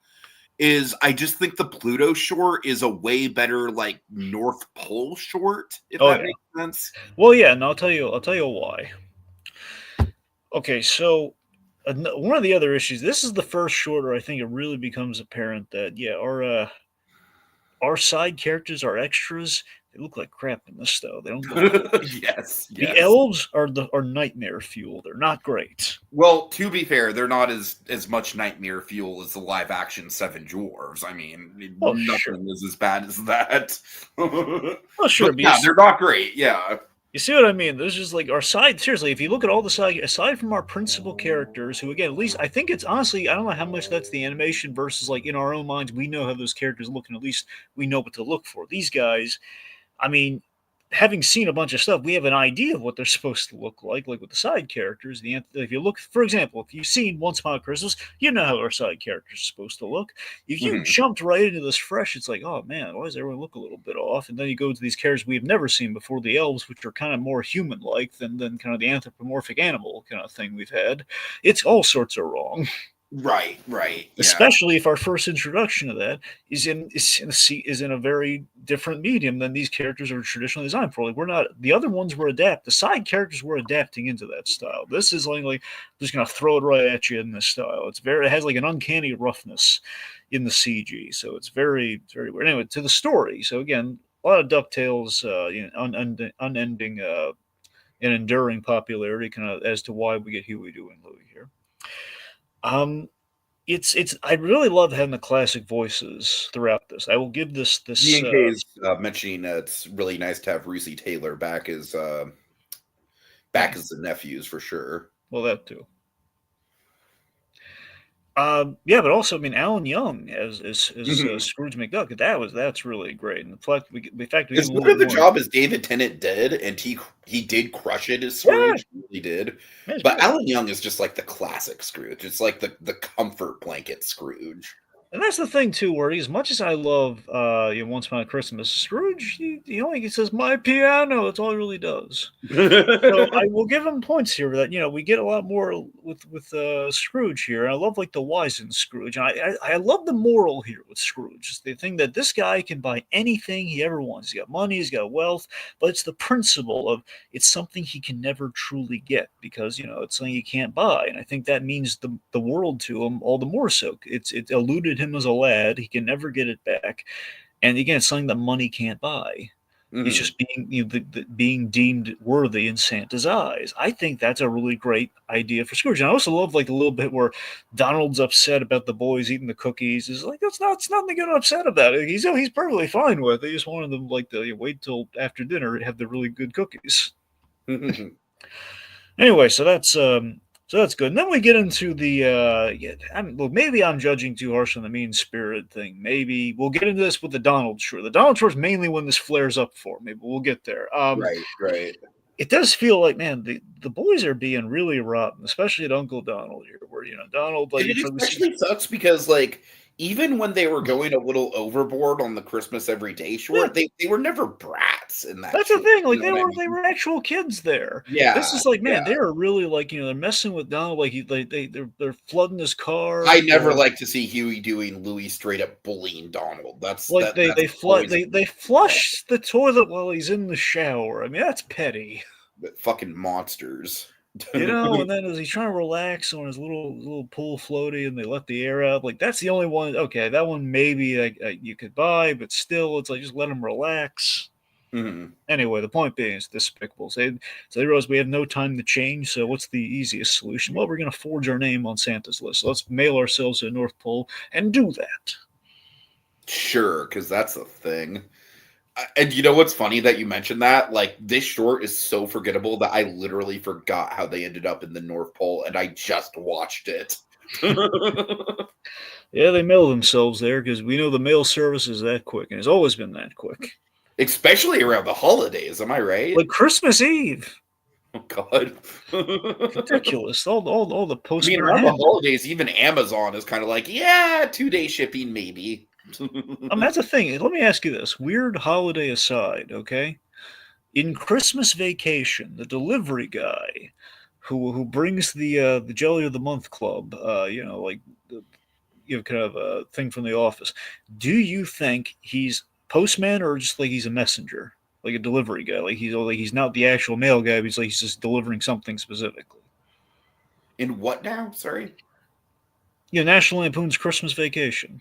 is I just think the Pluto short is a way better like North Pole short, if Oh that yeah. makes sense. Well, yeah, and I'll tell you why. Okay, so one of the other issues. This is the first shorter I think it really becomes apparent that yeah, our side characters, our extras, they look like crap in this though. They don't look good. Yes, The yes. elves are nightmare fuel. They're not great. Well, to be fair, they're not as much nightmare fuel as the live action Seven Dwarves. I mean, Oh sure, nothing is as bad as that. oh sure, But but yeah, they're not great. Yeah. you see what I mean? There's just like our side. Seriously, if you look at all the side, aside from our principal characters, who again, at least I think it's honestly, I don't know how much that's the animation versus like in our own minds, we know how those characters look, and at least we know what to look for. These guys, I mean, having seen a bunch of stuff, we have an idea of what they're supposed to look like with the side characters. If you look, for example, if you've seen Once Upon a Christmas, you know how our side characters are supposed to look. If you Mhm. jumped right into this fresh, it's like, oh man, why does everyone look a little bit off? And then you go to these characters we've never seen before, the elves, which are kind of more human-like than kind of the anthropomorphic animal kind of thing we've had. It's all sorts of wrong. Right, right. Yeah. Especially if our first introduction to that is in a very different medium than these characters are traditionally designed for. Like we're not the other ones were adapt. The side characters were adapting into that style. This is like just gonna throw it right at you in this style. It has like an uncanny roughness in the CG, so it's very weird. Anyway, to the story. So again, a lot of Ducktales, unending and enduring popularity, kind of as to why we get Huey, Dewey, and Louie here. Um, it's I really love having the classic voices throughout this. I will give B this and K is mentioning it's really nice to have Rusey Taylor yeah, back as the nephews for sure. well that too. Yeah, but also I mean Alan Young as Mhm. Scrooge McDuck. That's really great. And the fact we get As a little good bit of the more. job as David Tennant did, and he did crush it as Yeah, Scrooge, he really did. that's But great. Alan Young is just like the classic Scrooge. It's like the comfort blanket Scrooge. And that's the thing too, where as much as I love Once Upon a Christmas, Scrooge he only says my piano. That's all he really does. So I will give him points here that we get a lot more with Scrooge here. I love like the wizened Scrooge. And I love the moral here with Scrooge. It's the thing that this guy can buy anything he ever wants. He's got money, he's got wealth, but it's the principle of it's something he can never truly get because it's something he can't buy. And I think that means the world to him all the more so. It eluded him as a lad. He can never get it back. And again, it's something that money can't buy. It's Mhm. just being being deemed worthy in Santa's eyes. I think that's a really great idea for Scrooge. And I also love like a little bit where Donald's upset about the boys eating the cookies. Is like it's nothing to get upset about. He's perfectly fine with it. He just wanted them like to wait till after dinner and have the really good cookies. Anyway, so that's good. And then we get into the yeah, look, maybe I'm judging too harsh on the mean spirit thing. Maybe we'll get into this with the Donald short. The Donald short's mainly when this flares up for me, but we'll get there. Right, right. It does feel like man, the boys are being really rotten, especially at Uncle Donald here, where Donald And like it for the especially sucks because like even when they were going a little overboard on the Christmas Every Day yeah, short, they were never brats in that that's the short. thing. You Like know what I they mean? were actual kids there. This Yeah, is like man, yeah. they are really like they're messing with Donald. Like they're flooding his car. I never like to see Huey doing Louis straight up bullying Donald. Like That's always they flush the toilet while he's in the shower. I mean, that's petty, fucking monsters. And then as he's trying to relax on his little pool floaty, and they let the air out. Like that's the only one. Okay, that one maybe you could buy, but still, it's like just let him relax. Mhm. Anyway, the point being, it's despicable. So they realize we have no time to change, so what's the easiest solution? Well, we're going to forge our name on Santa's list. So let's mail ourselves to the North Pole and do that. Sure, because that's a thing. And you know what's funny that you mentioned that? Like, this short is so forgettable that I literally forgot how they ended up in the North Pole, and I just watched it. Yeah, they mail themselves there because we know the mail service is that quick, and it's always been that quick. Especially around the holidays, am I right? Like Christmas Eve. Oh, God. Ridiculous. All the I mean, postmen are around the hammered. holidays, even Amazon is kind of like, yeah, 2-day shipping, maybe. That's the thing. Let me ask you this. Weird holiday aside, okay? In Christmas Vacation, the delivery guy who brings the Jelly of the Month Club, like the kind of a thing from the office. Do you think he's postman or just like he's a messenger, like a delivery guy? Like he's not the actual mail guy. But he's just delivering something specifically. In what now? Sorry. National Lampoon's Christmas Vacation.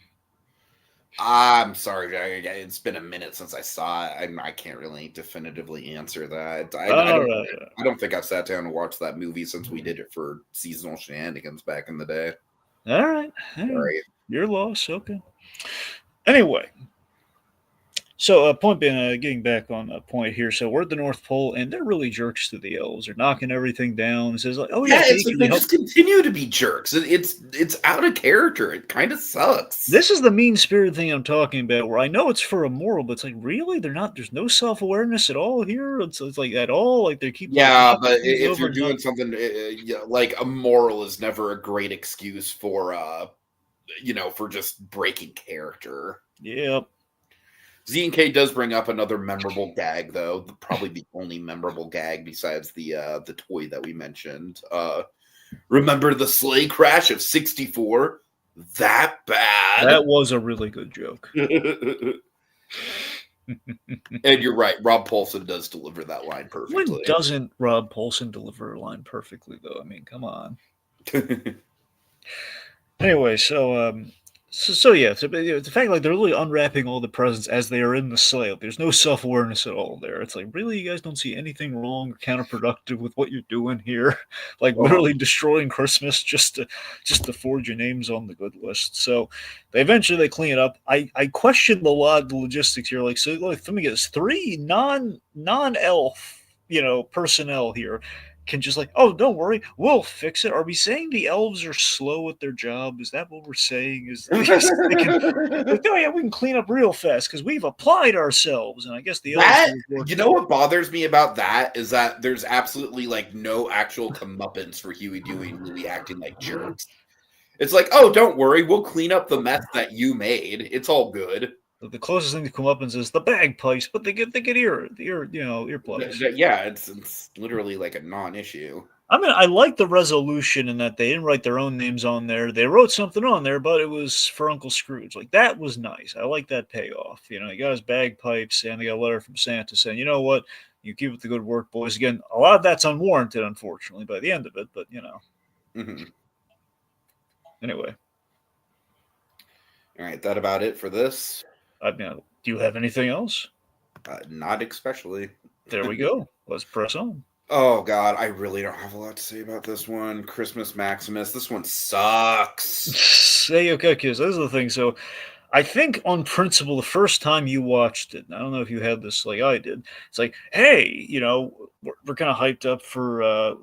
I'm sorry, it's been a minute since I saw it. I can't really definitively answer that. All right, I don't think I've sat down and watched that movie since we did it for seasonal shenanigans back in the day. all right. Sorry. Your loss. Okay. Anyway, so, point being, getting back on a point here. So we're at the North Pole, and they're really jerks to the elves. They're knocking everything down. It says like, "Oh yeah, Yeah, hey, it's like can they you help?" just continue to be jerks. It's out of character. It kind of sucks. This is the mean spirit thing I'm talking about. Where I know it's for a moral, but it's like, really, they're not. There's no self awareness at all here. It's like at all. Like they keep Yeah, knocking but things if over. you're And not. doing something like a moral is never a great excuse for for just breaking character. Yep. Z&K does bring up another memorable gag, though. Probably the only memorable gag besides the toy that we mentioned. Remember the sleigh crash of '64? That bad. That was a really good joke. And you're right. Rob Paulson does deliver that line When perfectly. doesn't Rob Paulson deliver a line perfectly, though? I mean, come on. Anyway, so yeah, the fact like they're really unwrapping all the presents as they are in the sleigh. There's no self awareness at all there. It's like really, you guys don't see anything wrong or counterproductive with what you're doing here, like literally destroying Christmas just to forge your names on the good list. So they clean it up. I question the logistics here. Like, so let me get this: three non elf personnel here can just like, oh, don't worry, we'll fix it. Are we saying the elves are slow at their job? Is that what we're saying? Is they can, like, oh yeah, we can clean up real fast because we've applied ourselves, and I guess the elves That, work. you know what bothers me about that is that there's absolutely like no actual comeuppance for Huey, Dewey, and Louie acting like jerks. It's like, oh, don't worry, we'll clean up the mess that you made. It's all good. The closest thing to comeuppance is the bagpipes, but they get earplugs. Yeah, it's literally like a non-issue. I mean, I like the resolution in that they didn't write their own names on there. They wrote something on there, but it was for Uncle Scrooge. Like, that was nice. I like that payoff. He got his bagpipes, and they got a letter from Santa saying, you know what? You keep up the good work, boys. Again, a lot of that's unwarranted, unfortunately, by the end of it, but, Mm-hmm. Anyway. All right, that about it for this? Do you have anything else? Not especially. There we go. Let's press on. Oh, God, I really don't have a lot to say about this one. Christmas Maximus. This one sucks. Say, okay, kids, this is the thing. So, I think on principle, the first time you watched it, I don't know if you had this like I did. It's like, hey, we're kind of hyped up for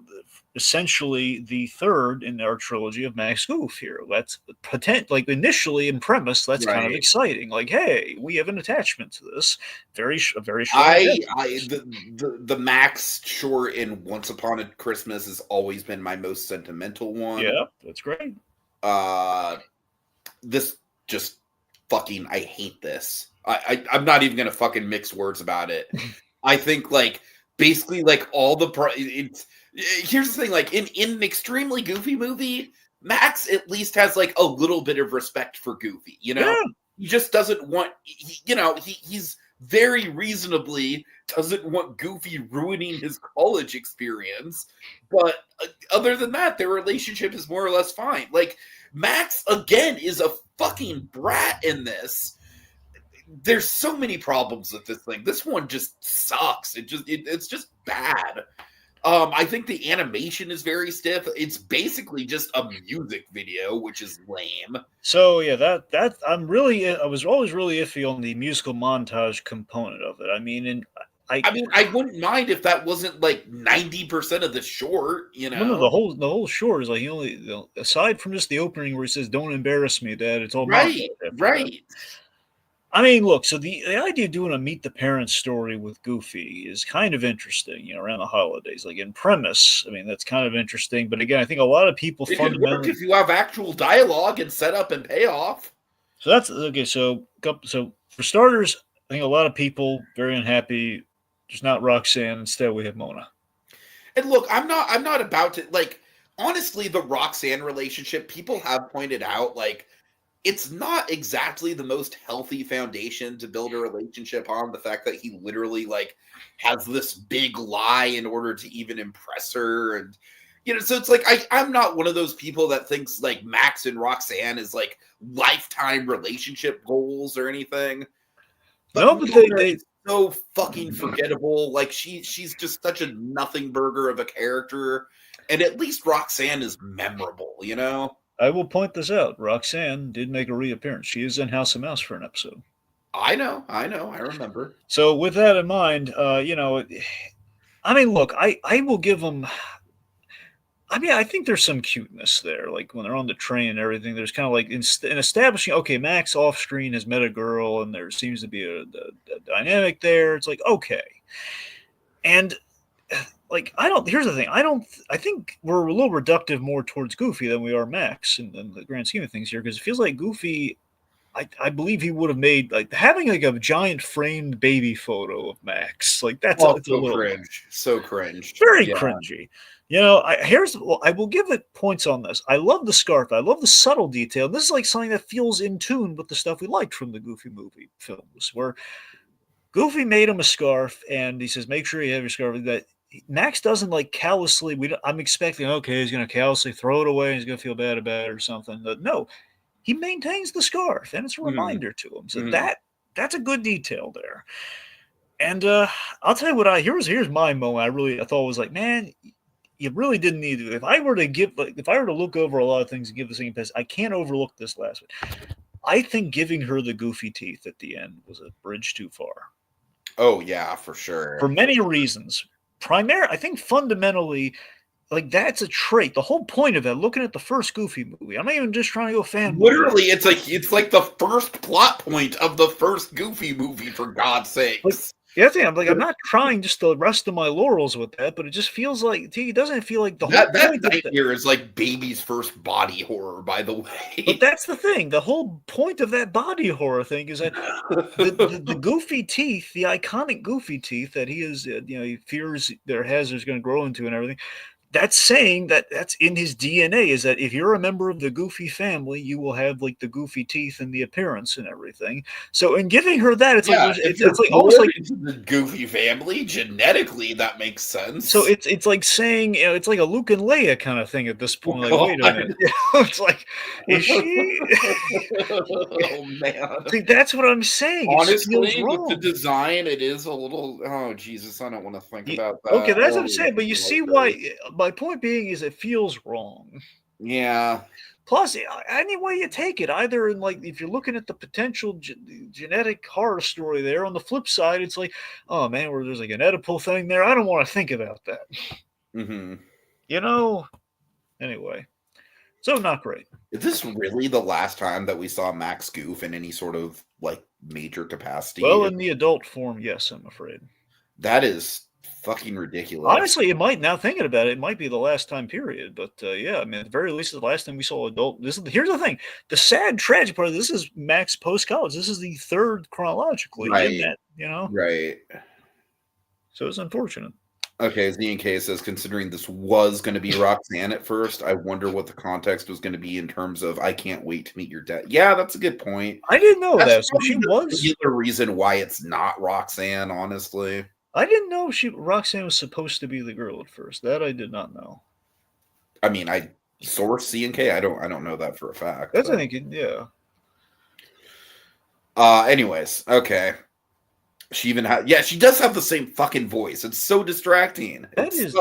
essentially the third in our trilogy of Max Goof here. That's like initially in premise, that's kind of exciting. Like, hey, we have an attachment to this. Very strong. The Max short in Once Upon a Christmas has always been my most sentimental one. Yeah, that's great. This just fucking, I hate this. I'm not even gonna fucking mix words about it. I think like basically like all the here's the thing, like in an extremely goofy movie, Max at least has like a little bit of respect for Goofy. Yeah. He just doesn't want he's very reasonably doesn't want Goofy ruining his college experience. But other than that, their relationship is more or less fine. Like Max again is a fucking brat in this. there's so many problems with this thing. This one just sucks. It's just bad. I think the animation is very stiff. It's basically just a music video, which is lame. So yeah, that I was always really iffy on the musical montage component of it. I mean, and I mean, I wouldn't mind if that wasn't like 90% of the short, you well, no, know? the whole short is like he only aside from just the opening where he says "Don't embarrass me, Dad." It's all montage Right, after that. right. I mean, look, so the idea of doing a meet the parents story with Goofy is kind of interesting, you know, around the holidays. Like in premise, I mean, that's kind of interesting. But again, I think a lot of people It could work fundamentally. if you have actual dialogue and setup and payoff. So that's okay. So for starters, I think a lot of people very unhappy. Just not Roxanne. Instead, we have Mona. And look, I'm not about to like honestly the Roxanne relationship, people have pointed out like it's not exactly the most healthy foundation to build a relationship on. The fact that he literally like has this big lie in order to even impress her, and you know, so it's like I'm not one of those people that thinks like Max and Roxanne is like lifetime relationship goals or anything. But No, but Mona they is so fucking forgettable. Like she's just such a nothing burger of a character, and at least Roxanne is memorable, you know. I will point this out. Roxanne did make a reappearance. She is in House of Mouse for an episode. I know, I remember. So with that in mind, you know, I mean, look, I will give them. I mean, I think there's some cuteness there. Like when they're on the train and everything, there's kind of like in establishing, okay, Max off screen has met a girl and there seems to be a dynamic there. It's like, okay. And like, here's the thing. I think we're a little reductive more towards Goofy than we are Max in the grand scheme of things here because it feels like Goofy, I believe he would have made like having like a giant framed baby photo of Max. Like Oh, it's a so little cringe, so cringe. very Yeah, cringy. You know, I will give it points on this. I love the scarf. I love the subtle detail. This is like something that feels in tune with the stuff we liked from the Goofy movie films, where Goofy made him a scarf, and he says, "Make sure you have your scarf." That Max doesn't like callously. I'm expecting, okay, he's going to callously throw it away. He's going to feel bad about it or something. But no, he maintains the scarf, and it's a mm-hmm. reminder to him. So Mm-hmm. that's a good detail there. And I'll tell you what here's my moment. I thought was like, man, you really didn't need to. If I were to look over a lot of things and give this thing a pass, I can't overlook this last one. I think giving her the Goofy teeth at the end was a bridge too far. Oh yeah, for sure. For many reasons. I think fundamentally, like that's a trait. The whole point of that, looking at the first Goofy movie, I'm not even just trying to go fanboy. Literally, it's like the first plot point of the first Goofy movie, for God's sakes. Yeah, I'm not trying just to rest on my laurels with that, but it just feels like it doesn't feel like the whole That point of nightmare is like baby's first body horror, by the way. But that's the thing. The whole point of that body horror thing is that the Goofy teeth, the iconic Goofy teeth that he is, he fears their hazards going to grow into and everything. That's saying that's in his DNA is that if you're a member of the Goofy family, you will have like the Goofy teeth and the appearance and everything. So in giving her that, it's like it's like almost like into the Goofy family genetically. That makes sense. so it's like saying it's like a Luke and Leia kind of thing at this point. Like, wait a minute, it's like is she? Oh man! See, that's what I'm saying. Honestly, with the design, it is a little. Oh Jesus, I don't want to think about that. Okay, that's what I'm saying. But you see why? My point being is it feels wrong. Yeah. Plus, any way you take it, either in like if you're looking at the potential genetic horror story there, on the flip side, it's like, oh man, where there's like an Oedipal thing there. I don't want to think about that. Mm-hmm. You know. Anyway, so not great. Is this really the last time that we saw Max goof in any sort of like major capacity? Well, in the adult form, yes, I'm afraid. That is fucking ridiculous. Honestly, it might. Now thinking about it, it might be the last time period. But yeah, I mean, at the very least, the last time we saw adult. Here's the thing: the sad, tragic part of this is Max post college. This is the third chronologically in that. Right. So it's unfortunate. Okay, ZNK says, considering this was going to be Roxanne at first, I wonder what the context was going to be in terms of I can't wait to meet your dad. Yeah, that's a good point. I didn't know that's that. So she was the reason why it's not Roxanne, honestly. I didn't know Roxanne was supposed to be the girl at first. That I did not know. I mean, I source CNK. I don't know that for a fact. That's I think yeah. Anyways, okay. She even she does have the same fucking voice. It's so distracting. That is.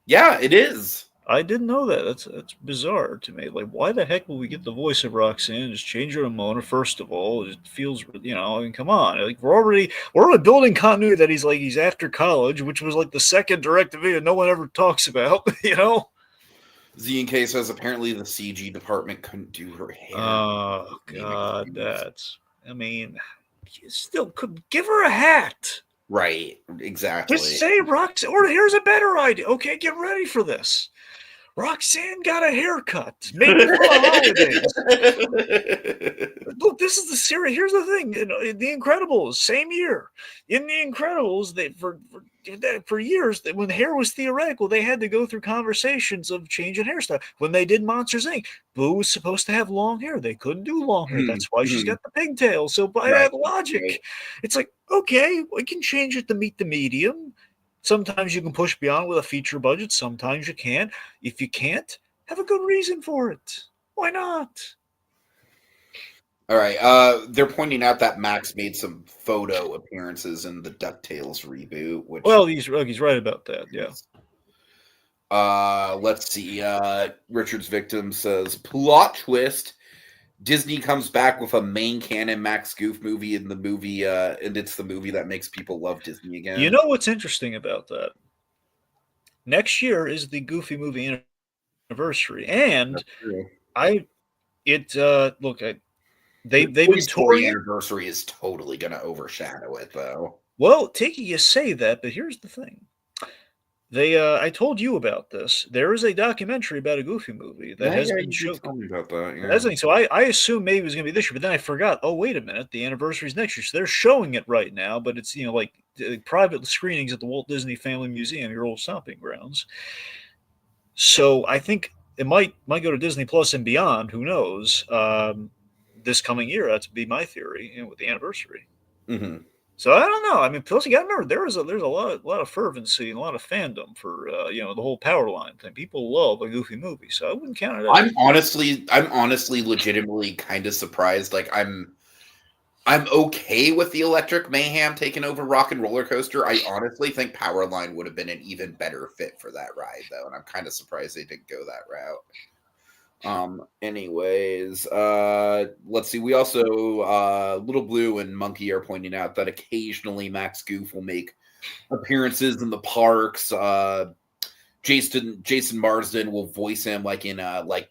Yeah, it is. I didn't know that. That's bizarre to me. Like, why the heck will we get the voice of Roxanne? Just change her to Mona. First of all, it feels, I mean, come on. Like, we're already building continuity that he's after college, which was like the second direct-to-video no one ever talks about. ZNK says apparently the CG department couldn't do her hair. Oh God, I mean, you still could give her a hat. Right, exactly. Just say Roxanne, or here's a better idea. Okay, get ready for this. Roxanne got a haircut, maybe for the holidays. Look, this is the series. Here's the thing: The Incredibles, same year. In The Incredibles, for years, when hair was theoretical, they had to go through conversations of changing hairstyle. When they did Monsters Inc., Boo was supposed to have long hair. They couldn't do long hair. That's why she's got the pigtail. So by that logic, it's like, okay, we can change it to meet the medium. Sometimes you can push beyond with a feature budget. Sometimes you can't. If you can't, have a good reason for it. Why not? All right. They're pointing out that Max made some photo appearances in the DuckTales reboot. He's right about that. Yeah. Let's see. Richard's Victim says plot twist. Disney comes back with a main canon Max Goof movie in the movie, and it's the movie that makes people love Disney again. You know what's interesting about that? Next year is the Goofy movie anniversary, and they've been touring. Anniversary is totally going to overshadow it, though. Well, Tiki, you say that, but here's the thing. I told you about this. There is a documentary about a Goofy movie that has been shown. Tell me about that. Yeah. That's the thing. So I assumed maybe it was going to be this year, but then I forgot. Oh, wait a minute. The anniversary is next year. So they're showing it right now, but it's, like private screenings at the Walt Disney Family Museum, your old stomping grounds. So I think it might go to Disney Plus and beyond. Who knows? This coming year, that's be my theory, with the anniversary. Mm-hmm. So I don't know. I mean, plus you got to remember there's a lot of fervency and a lot of fandom for the whole Powerline thing. People love a Goofy movie, so I wouldn't count it out. I'm honestly, legitimately kind of surprised. Like I'm okay with the Electric Mayhem taking over Rock and Roller Coaster. I honestly think Powerline would have been an even better fit for that ride, though, and I'm kind of surprised they didn't go that route. Anyways, let's see. We also, Little Blue and Monkey are pointing out that occasionally Max Goof will make appearances in the parks. Jason Marsden will voice him like in like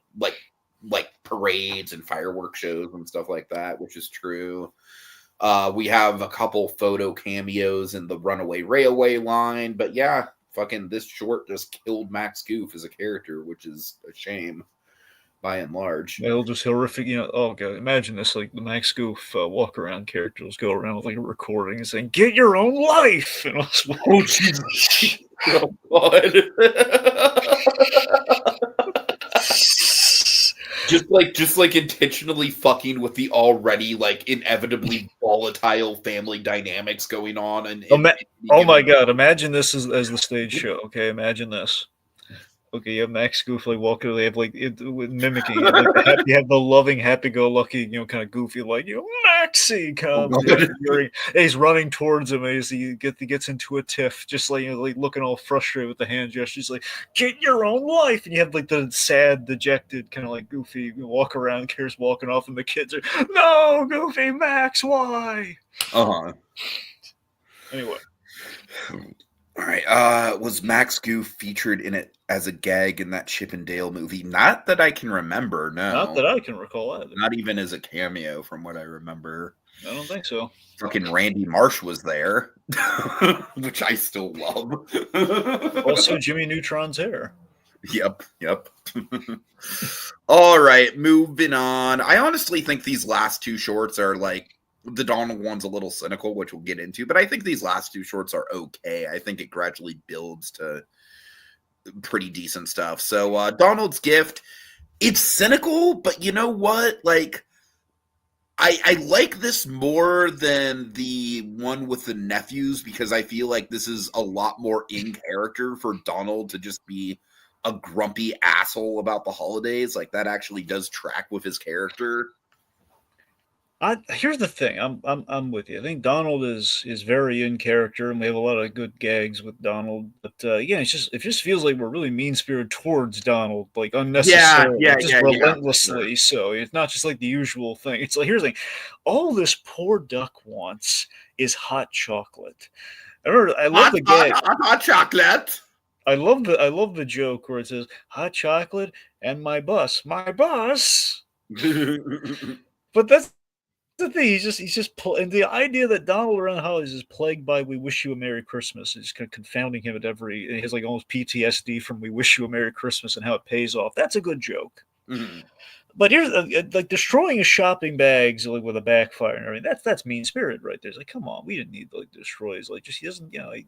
parades and fireworks shows and stuff like that, which is true. We have a couple photo cameos in the Runaway Railway line, but yeah, fucking this short just killed Max Goof as a character, which is a shame. By and large, they'll just horrific. Oh god, imagine this! Like the Max Goof walk around characters go around with like a recording and saying, "Get your own life." And oh Jesus! Oh God! just like intentionally fucking with the already like inevitably volatile family dynamics going on. And oh my god! Imagine this as the stage show. Okay, imagine this. Okay, you have Max Goof like walking. They have like mimicking it. Like, you have the loving, happy-go-lucky, kind of goofy, like Maxie comes. And he's running towards him as he gets into a tiff, just like looking all frustrated with the hand gesture. He's like, "Get your own life," and you have like the sad, dejected, kind of like Goofy walk around, cares walking off, and the kids are, "No, Goofy, Max, why?" Anyway. All right. Was Max Goof featured in it as a gag in that Chip and Dale movie? Not that I can remember, no. Not that I can recall either. Not even as a cameo, from what I remember. I don't think so. Fucking Randy Marsh was there, which I still love. Also Jimmy Neutron's hair. Yep. All right, moving on. I honestly think these last two shorts are like, the Donald one's a little cynical, which we'll get into, but I think these last two shorts are okay. I think it gradually builds to pretty decent stuff. So Donald's Gift, it's cynical, but you know what? Like, I like this more than the one with the nephews because I feel like this is a lot more in character for Donald to just be a grumpy asshole about the holidays. Like, that actually does track with his character. Here's the thing. I'm with you. I think Donald is very in character, and we have a lot of good gags with Donald. But yeah, it just feels like we're really mean spirited towards Donald, like Yeah, unnecessarily, yeah, just yeah, yeah, for sure. relentlessly. So it's not just like the usual thing. It's like here's the thing: all this poor duck wants is hot chocolate. I love Hot, the hot, gag. hot, hot chocolate. I love the joke where it says hot chocolate and my bus. But that's the thing. And the idea that Donald around the holidays is plagued by "We wish you a Merry Christmas" is kind of confounding him at every. He has like almost PTSD from "We wish you a Merry Christmas" and how it pays off. That's a good joke. Mhm. But here's like destroying his shopping bags like with a backfire and everything. That's mean spirit right there. It's like, come on, we didn't need to like destroy his like just he doesn't he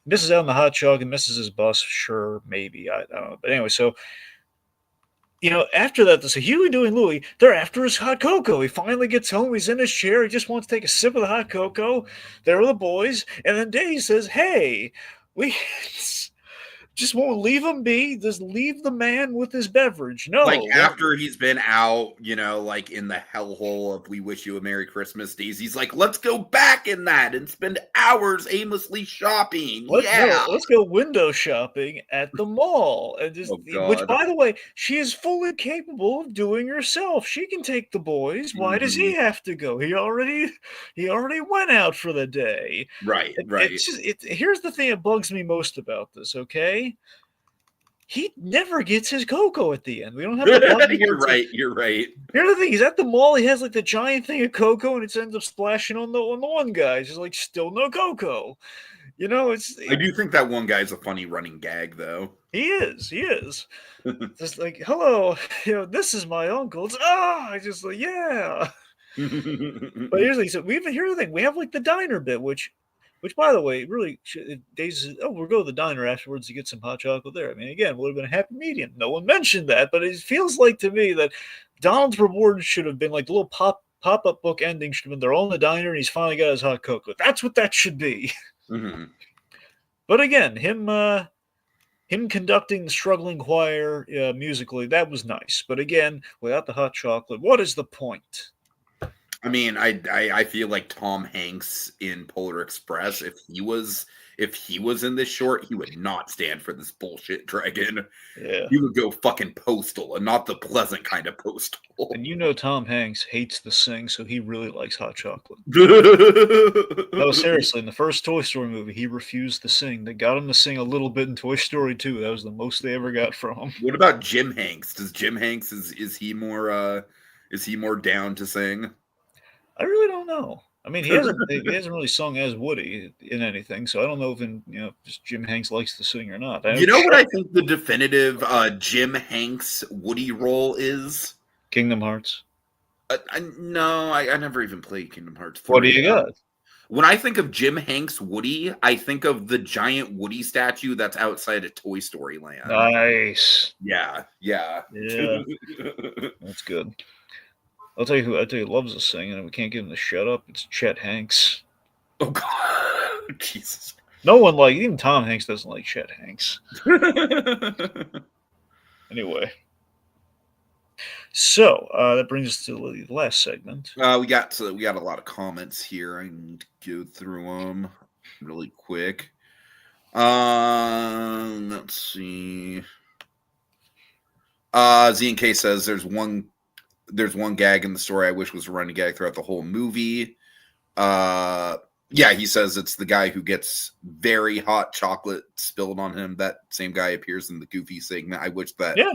misses out on the hot chocolate, misses his bus. Sure, maybe I don't know. But anyway, so after that, so Huey, Dewey, and Louie, they're after his hot cocoa. He finally gets home. He's in his chair. He just wants to take a sip of the hot cocoa. There are the boys. And then Daisy says, hey, we just won't leave him be. Just leave the man with his beverage. Like No. after he's been out, like in the hellhole of "We Wish You a Merry Christmas," Daisy's like, "Let's go back in that and spend hours aimlessly shopping." Yeah. Let's go window shopping at the mall. And just, Oh which, God. by the way, she is fully capable of doing herself. She can take the boys. Why does he Mhm. have to go? He already went out for the day. Right. Right. It's just here's the thing that bugs me most about this, okay? He never gets his cocoa at the end. We don't have the button where You're it's like right. You're right. here's the thing, he's at the mall, he has like the giant thing of cocoa and it ends up splashing on the one guy. It's just like still no cocoa. I do think that one guy's a funny running gag, though. He is. Just like, hello, this is my uncle. It's I just like, yeah. But here's the thing, here's the thing, we have like the diner bit, which by the way, really, Daisy says, oh, we'll go to the diner afterwards to get some hot chocolate there. I mean, again, would have been a happy medium. No one mentioned that, but it feels like to me that Donald's reward should have been like the little pop-up book ending should have been they're all in the diner and he's finally got his hot cocoa. That's what that should be. Mhm. But again, him conducting the struggling choir musically, that was nice. But again, without the hot chocolate, what is the point? I mean, I feel like Tom Hanks in Polar Express, if he was in this short, he would not stand for this bullshit, Dragon. Yeah. He would go fucking postal, and not the pleasant kind of postal. And Tom Hanks hates the sing, so he really likes hot chocolate. No, seriously, in the first Toy Story movie, he refused to sing. They got him to sing a little bit in Toy Story 2. That was the most they ever got from him. What about Jim Hanks? Does Jim Hanks is he more down to sing? I really don't know. I mean, he hasn't really sung as Woody in anything, so I don't know if just Jim Hanks likes to sing or not. You know what I think the definitive Jim Hanks Woody role is? Kingdom Hearts. No, I never even played Kingdom Hearts 3. What do you got? When I think of Jim Hanks Woody, I think of the giant Woody statue that's outside of Toy Story Land. Nice. Yeah. That's good. I'll tell you who loves to sing, and we can't get him to shut up. It's Chet Hanks. Oh God, Jesus! No one even Tom Hanks doesn't like Chet Hanks. Anyway, so that brings us to the last segment. We got a lot of comments here. I need to go through them really quick. Let's see. Z&K says there's one gag in the story I wish was a running gag throughout the whole movie. Yeah, he says it's the guy who gets very hot chocolate spilled on him. That same guy appears in the Goofy segment. I wish that. Yeah.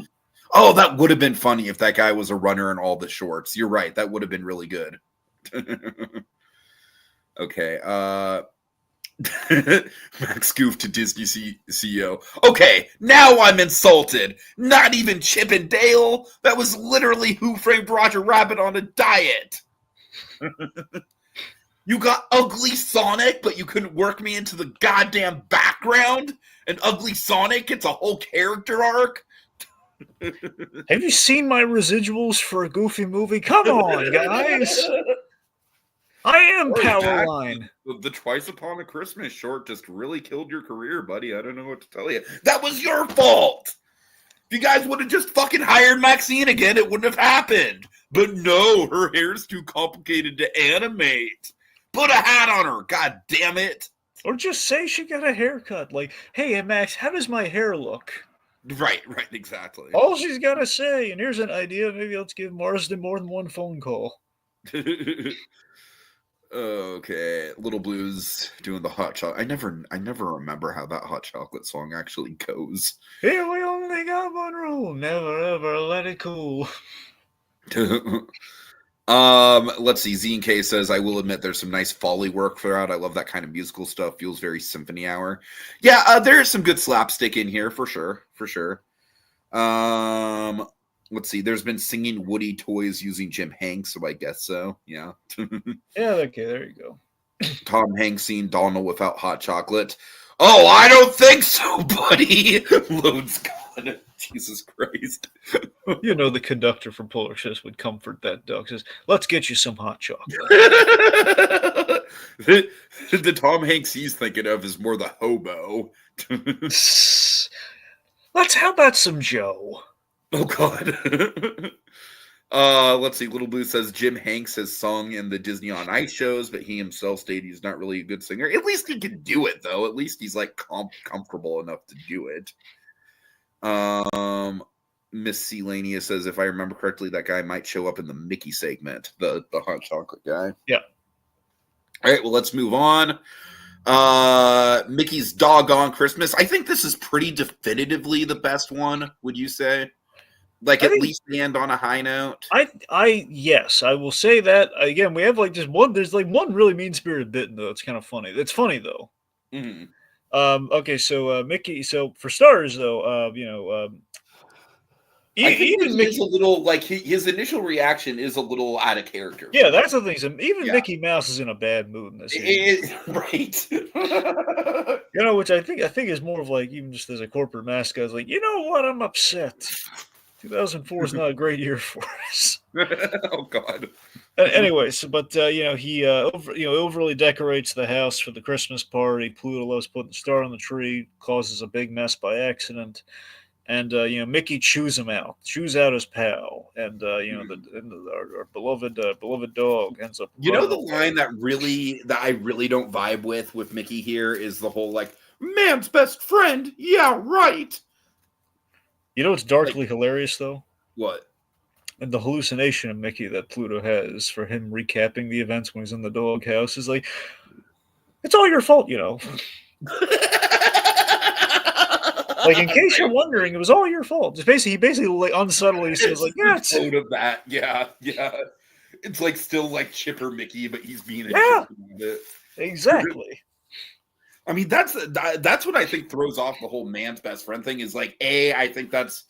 Oh, that would have been funny if that guy was a runner in all the shorts. You're right. That would have been really good. Okay. Max Goof to Disney CEO. Okay, now I'm insulted. Not even Chip and Dale. That was literally Who Framed Roger Rabbit on a diet. You got Ugly Sonic, but you couldn't work me into the goddamn background? And Ugly Sonic gets a whole character arc? Have you seen my residuals for a Goofy movie? Come on, guys. I am Powerline. The Twice Upon a Christmas short just really killed your career, buddy. I don't know what to tell you. That was your fault. If you guys would have just fucking hired Maxine again, it wouldn't have happened. But no, her hair's too complicated to animate. Put a hat on her, god damn it. Or just say she got a haircut. Like, hey, Max, how does my hair look? Right, exactly. All she's got to say, and here's an idea, maybe let's give Marsden more than one phone call. Okay, Little Blues doing the hot chocolate. I never remember how that hot chocolate song actually goes. Here we only got one rule: never ever let it cool. Let's see. Z and K says, I will admit there's some nice Foley work throughout. I love that kind of musical stuff. Feels very symphony hour. Yeah, there is some good slapstick in here for sure. Let's see. There's been singing Woody toys using Jim Hanks, so I guess so. Yeah. Yeah, okay, there you go. Tom Hanks scene Donald without hot chocolate. Oh, I don't think so, buddy. Load's gone. Jesus Christ. You know the conductor from Polar Express would comfort that dog. Says, let's get you some hot chocolate. The Tom Hanks he's thinking of is more the hobo. How about some Joe? Oh, God. Let's see. Little Blue says Jim Hanks has sung in the Disney on Ice shows, but he himself stated he's not really a good singer. At least he can do it, though. At least he's like comfortable enough to do it. Miss C. Lania says, if I remember correctly, that guy might show up in the Mickey segment, the hot chocolate guy. Yeah. All right, well, let's move on. Mickey's Doggone Christmas. I think this is pretty definitively the best one, would you say? Like, at least end on a high note. Yes, I will say that. Again, we have like just one. There's like one really mean-spirited bit though. It's kind of funny. It's funny though. Mm-hmm. Okay, so Mickey. So for starters, though, I think even Mickey, a little like his initial reaction is a little out of character. Yeah, that's the thing. So even Mickey Mouse is in a bad mood in this. Right. Which I think is more of like even just as a corporate mascot, like, you know what, I'm upset. 2004 is not a great year for us. Oh God. Anyways, but he overly decorates the house for the Christmas party. Pluto loves putting the star on the tree, causes a big mess by accident, and Mickey chews out his pal, and our beloved dog ends up. The line that I really don't vibe with Mickey here is the whole like man's best friend. Yeah, right. You know what's darkly hilarious, though? What? And the hallucination of Mickey that Pluto has for him recapping the events when he's in the doghouse is like, it's all your fault, Like, in case you're wondering, it was all your fault. He basically like unsubtly says, like, yeah, it's out of that. Yeah. It's like still like chipper Mickey, but he's being a bit. Exactly. I mean, that's what I think throws off the whole man's best friend thing is like, I think that's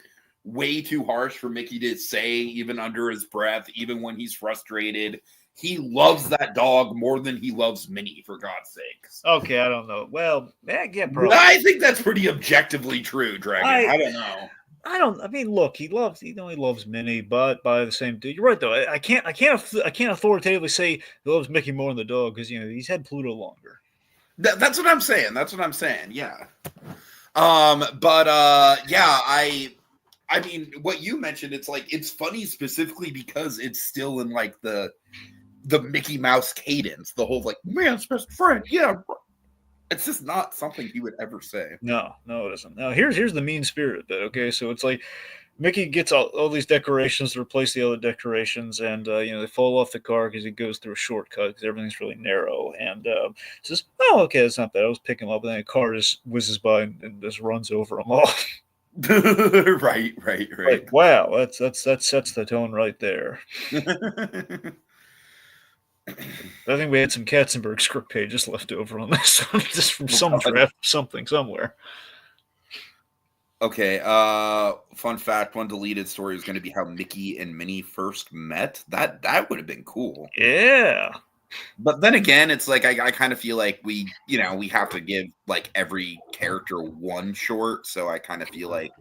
way too harsh for Mickey to say, even under his breath, even when he's frustrated. He loves that dog more than he loves Minnie, for God's sakes. Okay, I don't know. Well, probably. I think that's pretty objectively true, Dragon. I don't know. I mean, look, he loves Minnie, but by the same, you're right though. I can't authoritatively say he loves Mickey more than the dog because he's had Pluto longer. That's what I'm saying. Yeah. I mean, what you mentioned, it's like it's funny specifically because it's still in like the Mickey Mouse cadence, the whole like man's best friend. Yeah, it's just not something he would ever say. No, it isn't. Now here's the mean spirit bit. Okay, so it's like Mickey gets all these decorations to replace the other decorations, and they fall off the car because he goes through a shortcut because everything's really narrow. And says, "Oh, okay, that's not bad. I was picking him up, and then a car just whizzes by and just runs over them all." Right. Like, wow, that sets the tone right there. I think we had some Katzenberg script pages left over on this one, just from some draft, something somewhere. Okay, fun fact, one deleted story is going to be how Mickey and Minnie first met. That would have been cool. Yeah. But then again, it's like I kind of feel like we have to give like every character one short, so I kind of feel like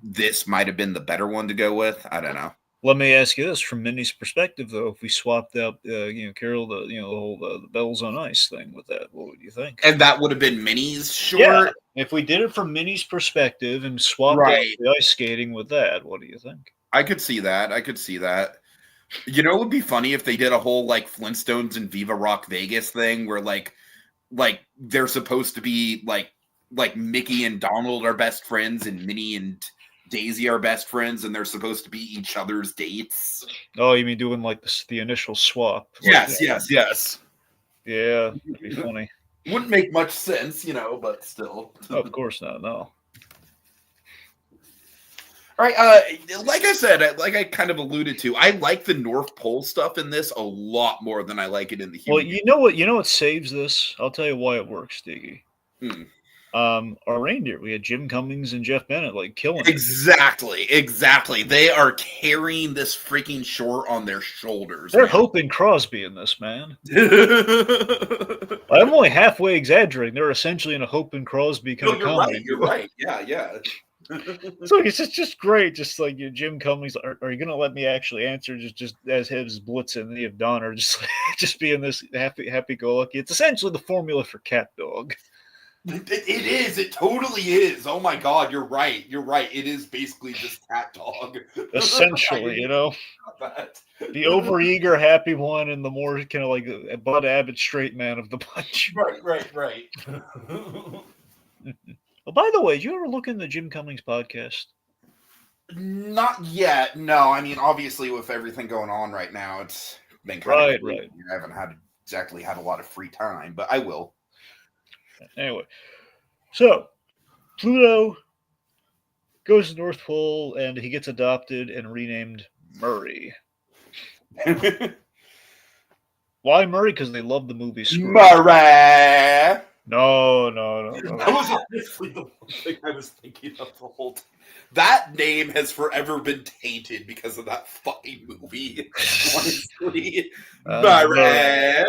this might have been the better one to go with. I don't know. Let me ask you this: from Minnie's perspective, though, if we swapped out, Carol, the whole the bells on ice thing with that, what would you think? And that would have been Minnie's Yeah, short. if we did it from Minnie's perspective and swapped out Right. the ice skating with that, what do you think? I could see that. I could see that. You know, it would be funny if they did a whole like Flintstones and Viva Rock Vegas thing where like they're supposed to be like Mickey and Donald are best friends and Minnie and Daisy are best friends and they're supposed to be each other's dates. Oh, you mean doing like the initial swap? Yes, yes. Yeah, that'd be funny. Wouldn't make much sense, but still. Oh, of course not. No. All right, like I said, like I kind of alluded to, I like the North Pole stuff in this a lot more than I like it in the Well, human. you know what saves this? I'll tell you why it works, Diggy. Our reindeer, we had Jim Cummings and Jeff Bennett like killing it. Exactly. They are carrying this freaking short on their shoulders. They're hoping Crosby in this, man. I'm only halfway exaggerating. They're essentially in a Hope and Crosby kind of comedy. You're right. Yeah. So it's just great. Just like Jim Cummings, are you gonna let me actually answer? Just as his Blitz and the of Donner, just being this happy go lucky. It's essentially the formula for cat dog. It is. It totally is. Oh my God, you're right. It is basically just cat dog. Essentially, the overeager happy one and the more kind of like a Bud Abbott straight man of the bunch. Right. Well, by the way, did you ever look in the Jim Cummings podcast? Not yet. No, I mean, obviously, with everything going on right now, it's been kind of right. I haven't exactly had a lot of free time, but I will. Anyway, so Pluto goes to North Pole and he gets adopted and renamed Murray. Why Murray? Because they love the movie Scrooge. Murray! No. That was honestly the one thing I was thinking of the whole time. That name has forever been tainted because of that fucking movie. Honestly. Murray!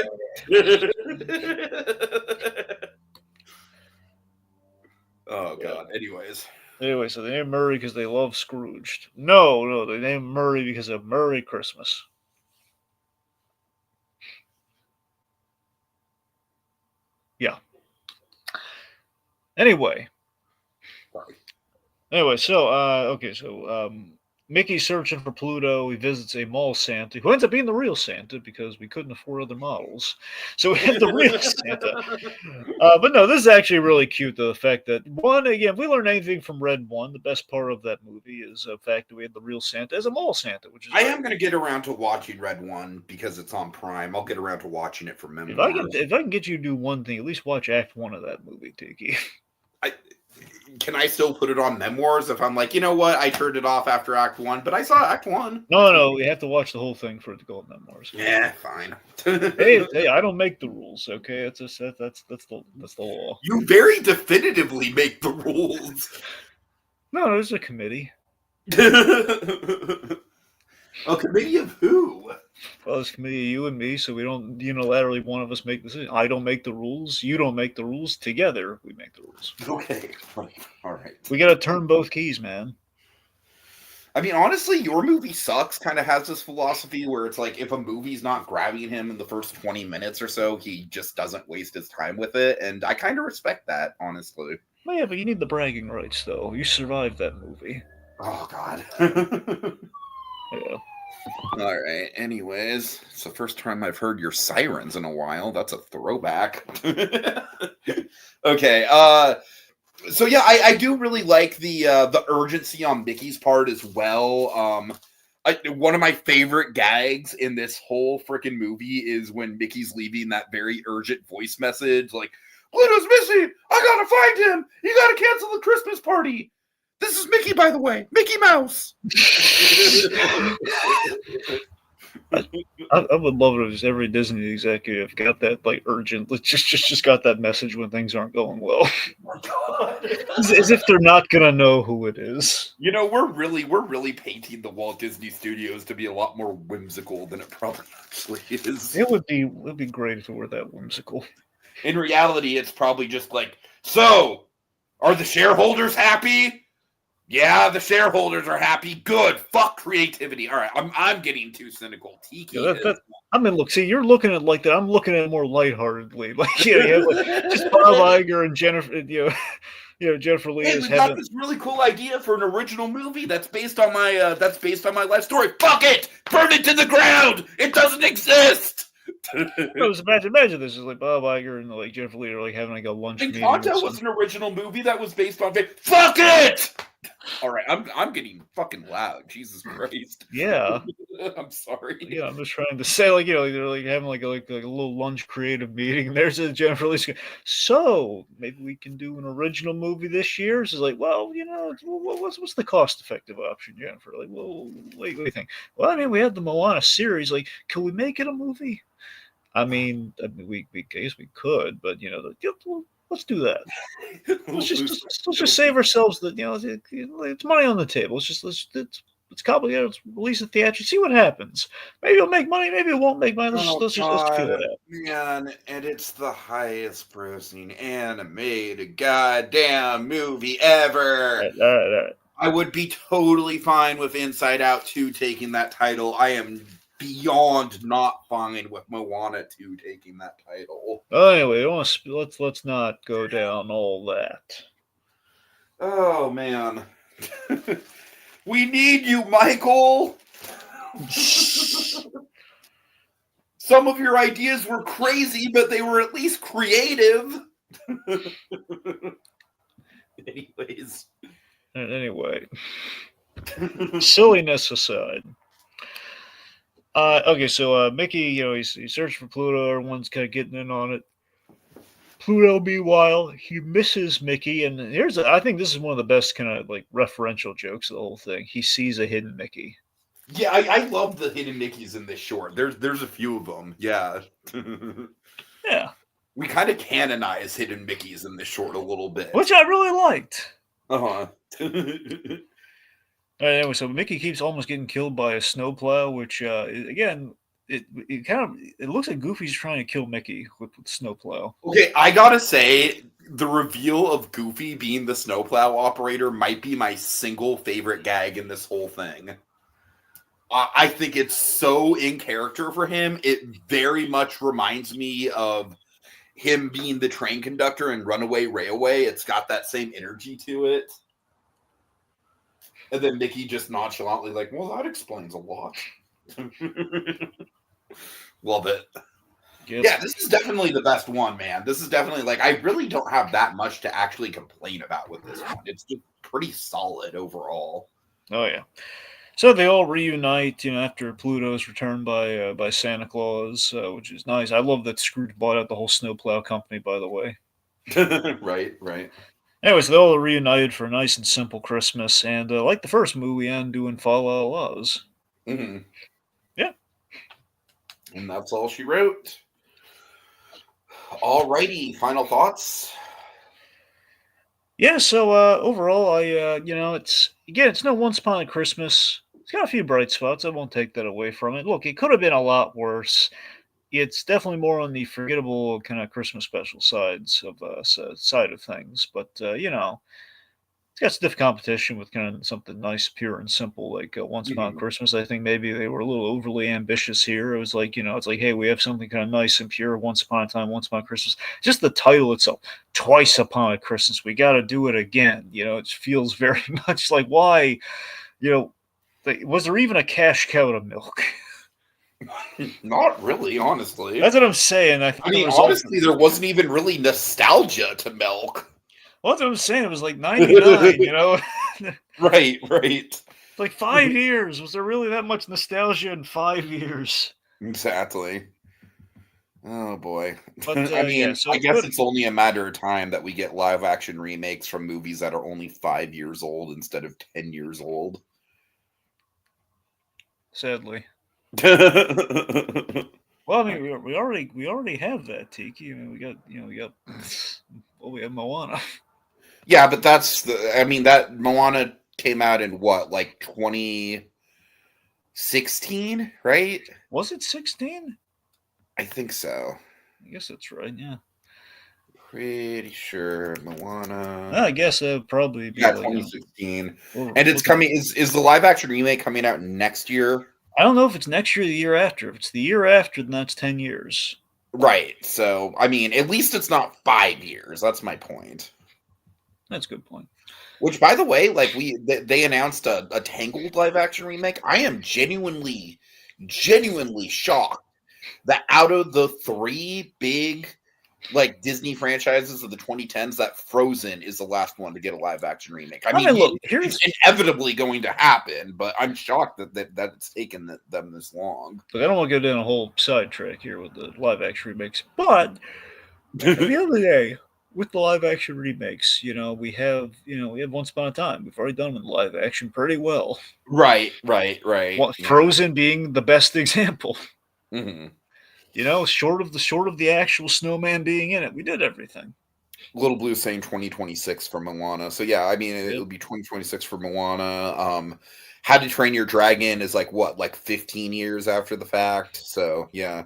Oh, God. Anyway, so they named Murray because they love Scrooged. No, they named Murray because of Murray Christmas. Yeah. Anyway, so Mickey's searching for Pluto. He visits a mall Santa, who ends up being the real Santa because we couldn't afford other models. So we had the real Santa. But no, this is actually really cute, though, the fact that, if we learn anything from Red 1, the best part of that movie is the fact that we had the real Santa as a mall Santa, which is I am going to get around to watching Red 1 because it's on Prime. I'll get around to watching it for memories. If I can get you to do one thing, at least watch Act 1 of that movie, Tiki. Can I still put it on Memoirs if I'm like, you know what, I turned it off after Act 1, but I saw Act 1. No, we have to watch the whole thing for it to go on Memoirs. Yeah, fine. hey, I don't make the rules, okay? That's the law. You very definitively make the rules. No, there's a committee. A committee of who? Well, it's a committee of you and me, so we don't unilaterally one of us make the decision. I don't make the rules. You don't make the rules. Together, we make the rules. Okay, all right. We got to turn both keys, man. I mean, honestly, Your Movie Sucks kind of has this philosophy where it's like if a movie's not grabbing him in the first 20 minutes or so, he just doesn't waste his time with it, and I kind of respect that, honestly. Well, yeah, but you need the bragging rights, though. You survived that movie. Oh, God. Yeah. All right. Anyways, it's the first time I've heard your sirens in a while. That's a throwback. Okay. So yeah, I do really like the urgency on Mickey's part as well. One of my favorite gags in this whole freaking movie is when Mickey's leaving that very urgent voice message, like, "Pluto's missing. I gotta find him. You gotta cancel the Christmas party. This is Mickey, by the way. Mickey Mouse." I would love it if every Disney executive got that like urgent, just got that message when things aren't going well. Oh my God. As if they're not gonna know who it is. We're really painting the Walt Disney Studios to be a lot more whimsical than it probably actually is. It would be great if it were that whimsical. In reality, it's probably just like, so, are the shareholders happy? Yeah, the shareholders are happy. Good. Fuck creativity. All right, I'm getting too cynical. Tiki Yeah, is. I mean, look, see, you're looking at it like that. I'm looking at it more lightheartedly. Like, you have like just Bob Iger and Jennifer, Jennifer Lee Hey, is we've got having. this really cool idea for an original movie that's based on my life story. Fuck it! Burn it to the ground! It doesnn't exist! No, imagine this is like Bob Iger and like Jennifer Lee are like having like a lunch meeting or Encanto was something. an original movie that was based on fuck it! All right, I'm getting fucking loud. Jesus Christ. Yeah. I'm sorry. Yeah, I'm just trying to say, like, they're like having like a little lunch creative meeting. And there's a Jennifer Lee. So maybe we can do an original movie this year. She's like, well, what's the cost effective option, Jennifer? Like, well, what do you think? Well, I mean, we had the Moana series. Like, can we make it a movie? I mean, we I guess we could, but let's do that. Let's just save ourselves the it's money on the table. Let's cobble let's release it theatrically, see what happens. Maybe it'll make money, maybe it won't make money. Let's feel it out. Man, and it's the highest grossing animated goddamn movie ever. All right. I would be totally fine with Inside Out 2 taking that title. I am beyond not fine with Moana 2 taking that title. Anyway, let's not go down all that. Oh man. We need you, Michael. Some of your ideas were crazy, but they were at least creative. Anyways. Anyway, silliness aside. Okay, so Mickey, he's searching for Pluto. Everyone's kind of getting in on it. Pluto, meanwhile, he misses Mickey, and I think this is one of the best kind of like referential jokes of the whole thing. He sees a hidden Mickey. Yeah, I love the hidden Mickeys in this short. There's a few of them. Yeah. Yeah. We kind of canonize hidden Mickeys in this short a little bit. Which I really liked. Uh-huh. Anyway, so Mickey keeps almost getting killed by a snowplow, which again, it looks like Goofy's trying to kill Mickey with snowplow. Okay, I gotta say, the reveal of Goofy being the snowplow operator might be my single favorite gag in this whole thing. I think it's so in character for him. It very much reminds me of him being the train conductor in Runaway Railway. It's got that same energy to it. And then Mickey just nonchalantly like, well, that explains a lot. Love it. Yep. Yeah, this is definitely the best one, man. This is definitely like, I really don't have that much to actually complain about with this one. It's just pretty solid overall. Oh, yeah. So they all reunite, after Pluto's returned by Santa Claus, which is nice. I love that Scrooge bought out the whole snowplow company, by the way. Right. Anyways, they all reunited for a nice and simple Christmas, and like the first movie, and doing Fa La La's. Mm-hmm. Yeah. And that's all she wrote. Alrighty, final thoughts? Yeah, so overall, it's no Once Upon a Christmas. It's got a few bright spots. I won't take that away from it. Look, it could have been a lot worse. It's definitely more on the forgettable kind of Christmas special side of things. But it's got stiff competition with kind of something nice, pure and simple, like Once Upon a Christmas. I think maybe they were a little overly ambitious here. It was like, it's like, hey, we have something kind of nice and pure, Once Upon a Time, Once Upon a Christmas. Just the title itself, Twice Upon a Christmas. We got to do it again. It feels very much like, why, was there even a cash cow to milk? Not really, honestly. That's what I'm saying. I mean, honestly, there wasn't even really nostalgia to milk. Well, that's what I'm saying. It was like 99, Right. Like 5 years. Was there really that much nostalgia in 5 years? Exactly. Oh, boy. But, I mean, I guess it's only a matter of time that we get live-action remakes from movies that are only 5 years old instead of 10 years old. Sadly. Well, I mean, we already have that, Tiki. I mean, we have Moana. Yeah, but that Moana came out in what, like 2016, right? Was it 16? I think so. I guess that's right, yeah. pretty sure Moana. I guess that would probably be 2016. And it's coming. Is the live action remake coming out next year? I don't know if it's next year or the year after. If it's the year after, then that's 10 years. Right. So, I mean, at least it's not 5 years. That's my point. That's a good point. Which, by the way, like they announced a Tangled live action remake. I am genuinely shocked that out of the 3 big like Disney franchises of the 2010s, that Frozen is the last one to get a live action remake. I mean, look, it's inevitably going to happen, but I'm shocked that it's taken them this long. Look, I don't want to go down a whole sidetrack here with the live action remakes, but the other day with the live action remakes, we have Once Upon a Time. We've already done with live action pretty well. Right. Frozen being the best example. Mm-hmm. Short of the actual snowman being in it, we did everything. Little Blue saying 2026 for Moana. So yeah, I mean it'll be 2026 for Moana. How to Train Your Dragon is like 15 years after the fact. So yeah.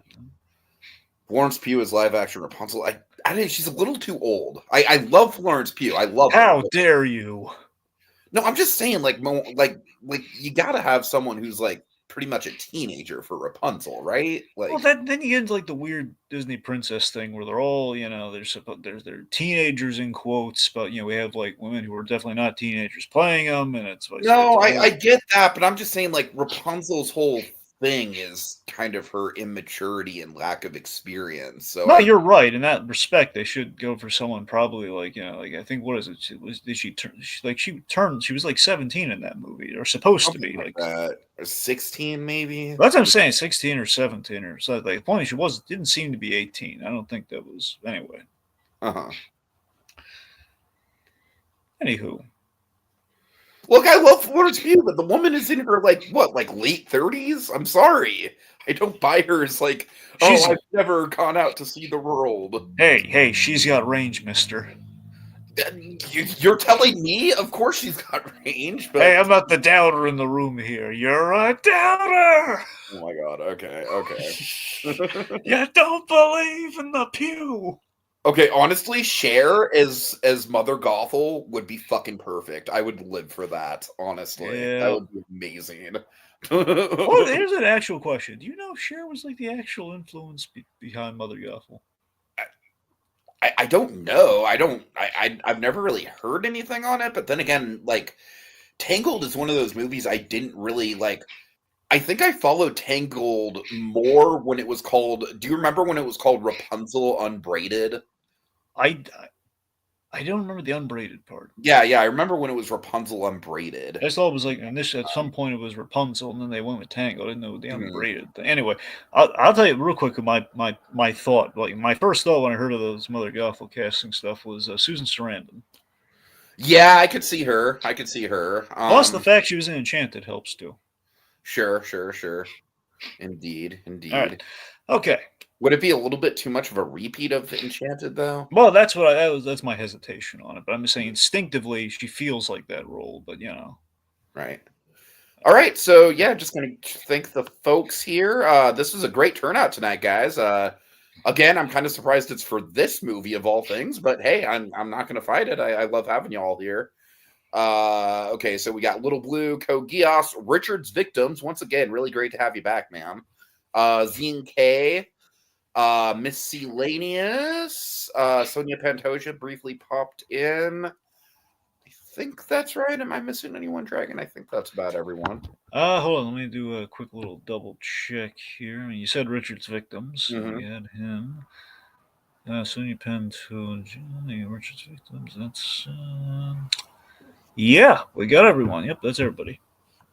Florence Pugh is live action Rapunzel. I think she's a little too old. I love Florence Pugh. I love her. How dare you? No, I'm just saying like you gotta have someone who's like pretty much a teenager for Rapunzel, right? Like, well, then you get into like the weird Disney princess thing where they're all, they're teenagers in quotes, but we have like women who are definitely not teenagers playing them, and it's like I get that, but I'm just saying like Rapunzel's whole thing is kind of her immaturity and lack of experience. So no, you're right. In that respect, they should go for someone probably like I think what is it? She was like 17 in that movie, or supposed to be like that. 16 maybe. That's what I'm saying, 16 or 17 or so. Like, the point is, she didn't seem to be 18. I don't think that was anyway. Anywho. Look, I love Florence Pugh, but the woman is in her late 30s. I'm sorry, I don't buy her as like, I've never gone out to see the world. Hey, she's got range, mister. You're telling me? Of course she's got range. But... Hey, I'm not the doubter in the room here. You're a doubter. Oh my god. Okay. You don't believe in the Pugh. Okay, honestly, Cher as Mother Gothel would be fucking perfect. I would live for that, honestly. Yeah. That would be amazing. Well, here's an actual question. Do you know if Cher was like the actual influence behind Mother Gothel? I don't know. I've never really heard anything on it, but then again, like, Tangled is one of those movies I didn't really like. I think I followed Tangled more when it was called. Do you remember when it was called Rapunzel Unbraided? I don't remember the unbraided part. Yeah, I remember when it was Rapunzel Unbraided. I thought it was like, at some point it was Rapunzel, and then they went with Tangled. I didn't know the unbraided thing. Anyway, I'll tell you real quick my thought. Like, my first thought when I heard of those Mother Gothel casting stuff was Susan Sarandon. Yeah, I could see her. Plus, the fact she was in Enchanted helps too. Sure. Indeed. All right. Okay. Would it be a little bit too much of a repeat of Enchanted, though? Well, that's that's my hesitation on it. But I'm just saying instinctively she feels like that role, but Right. All right. So yeah, just gonna thank the folks here. This was a great turnout tonight, guys. Again, I'm kind of surprised it's for this movie of all things, but hey, I'm not gonna fight it. I love having you all here. Okay, so we got Little Blue, Code Geass, Richard's Victims. Once again, really great to have you back, ma'am. Zine K, Miscellaneous, Sonia Pantoja briefly popped in. I think that's right. Am I missing anyone, Dragon? I think that's about everyone. Hold on, let me do a quick little double check here. I mean, you said Richard's Victims. So we had him. Sonia Pantoja, Richard's Victims. That's yeah, we got everyone. Yep, that's everybody.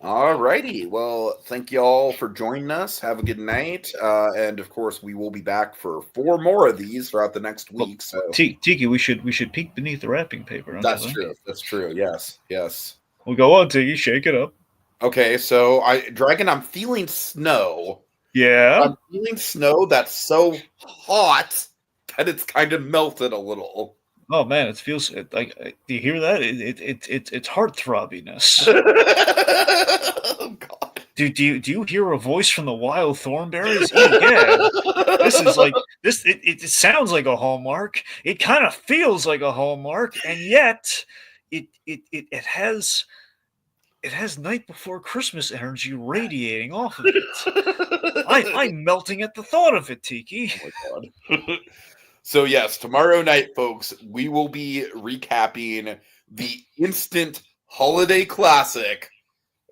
All righty. Well, thank you all for joining us. Have a good night. And of course, we will be back for 4 more of these throughout the next week. So, Tiki, we should peek beneath the wrapping paper. That's true. That's true. Yes. Well, go on, Tiki. Shake it up. Okay. So, Dragon, I'm feeling snow. Yeah. I'm feeling snow that's so hot that it's kind of melted a little. Oh man, it feels like. Do you hear that? It's heart throbbiness. Oh God. Do you hear a voice from the wild thornberries? Egad, this is like this. It sounds like a hallmark. It kind of feels like a hallmark, and yet it has night before Christmas energy radiating off of it. I'm melting at the thought of it, Tiki. Oh my god. So yes, tomorrow night, folks, we will be recapping the instant holiday classic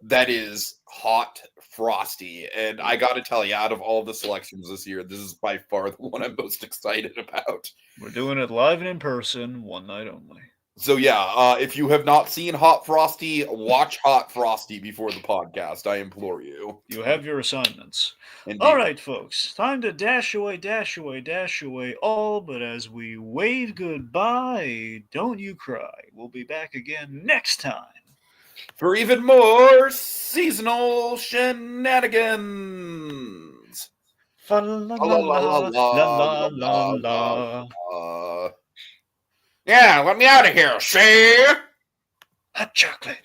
that is Hot Frosty. And I gotta tell you, out of all the selections this year, this is by far the one I'm most excited about. We're doing it live and in person, one night only. So yeah, if you have not seen Hot Frosty, watch Hot Frosty before the podcast. I implore you. You have your assignments. Indeed. All right, folks, time to dash away, dash away, dash away all, but as we wave goodbye, don't you cry. We'll be back again next time for even more seasonal shenanigans. Fa la la la la la la. Yeah, let me out of here, see? Hot chocolate.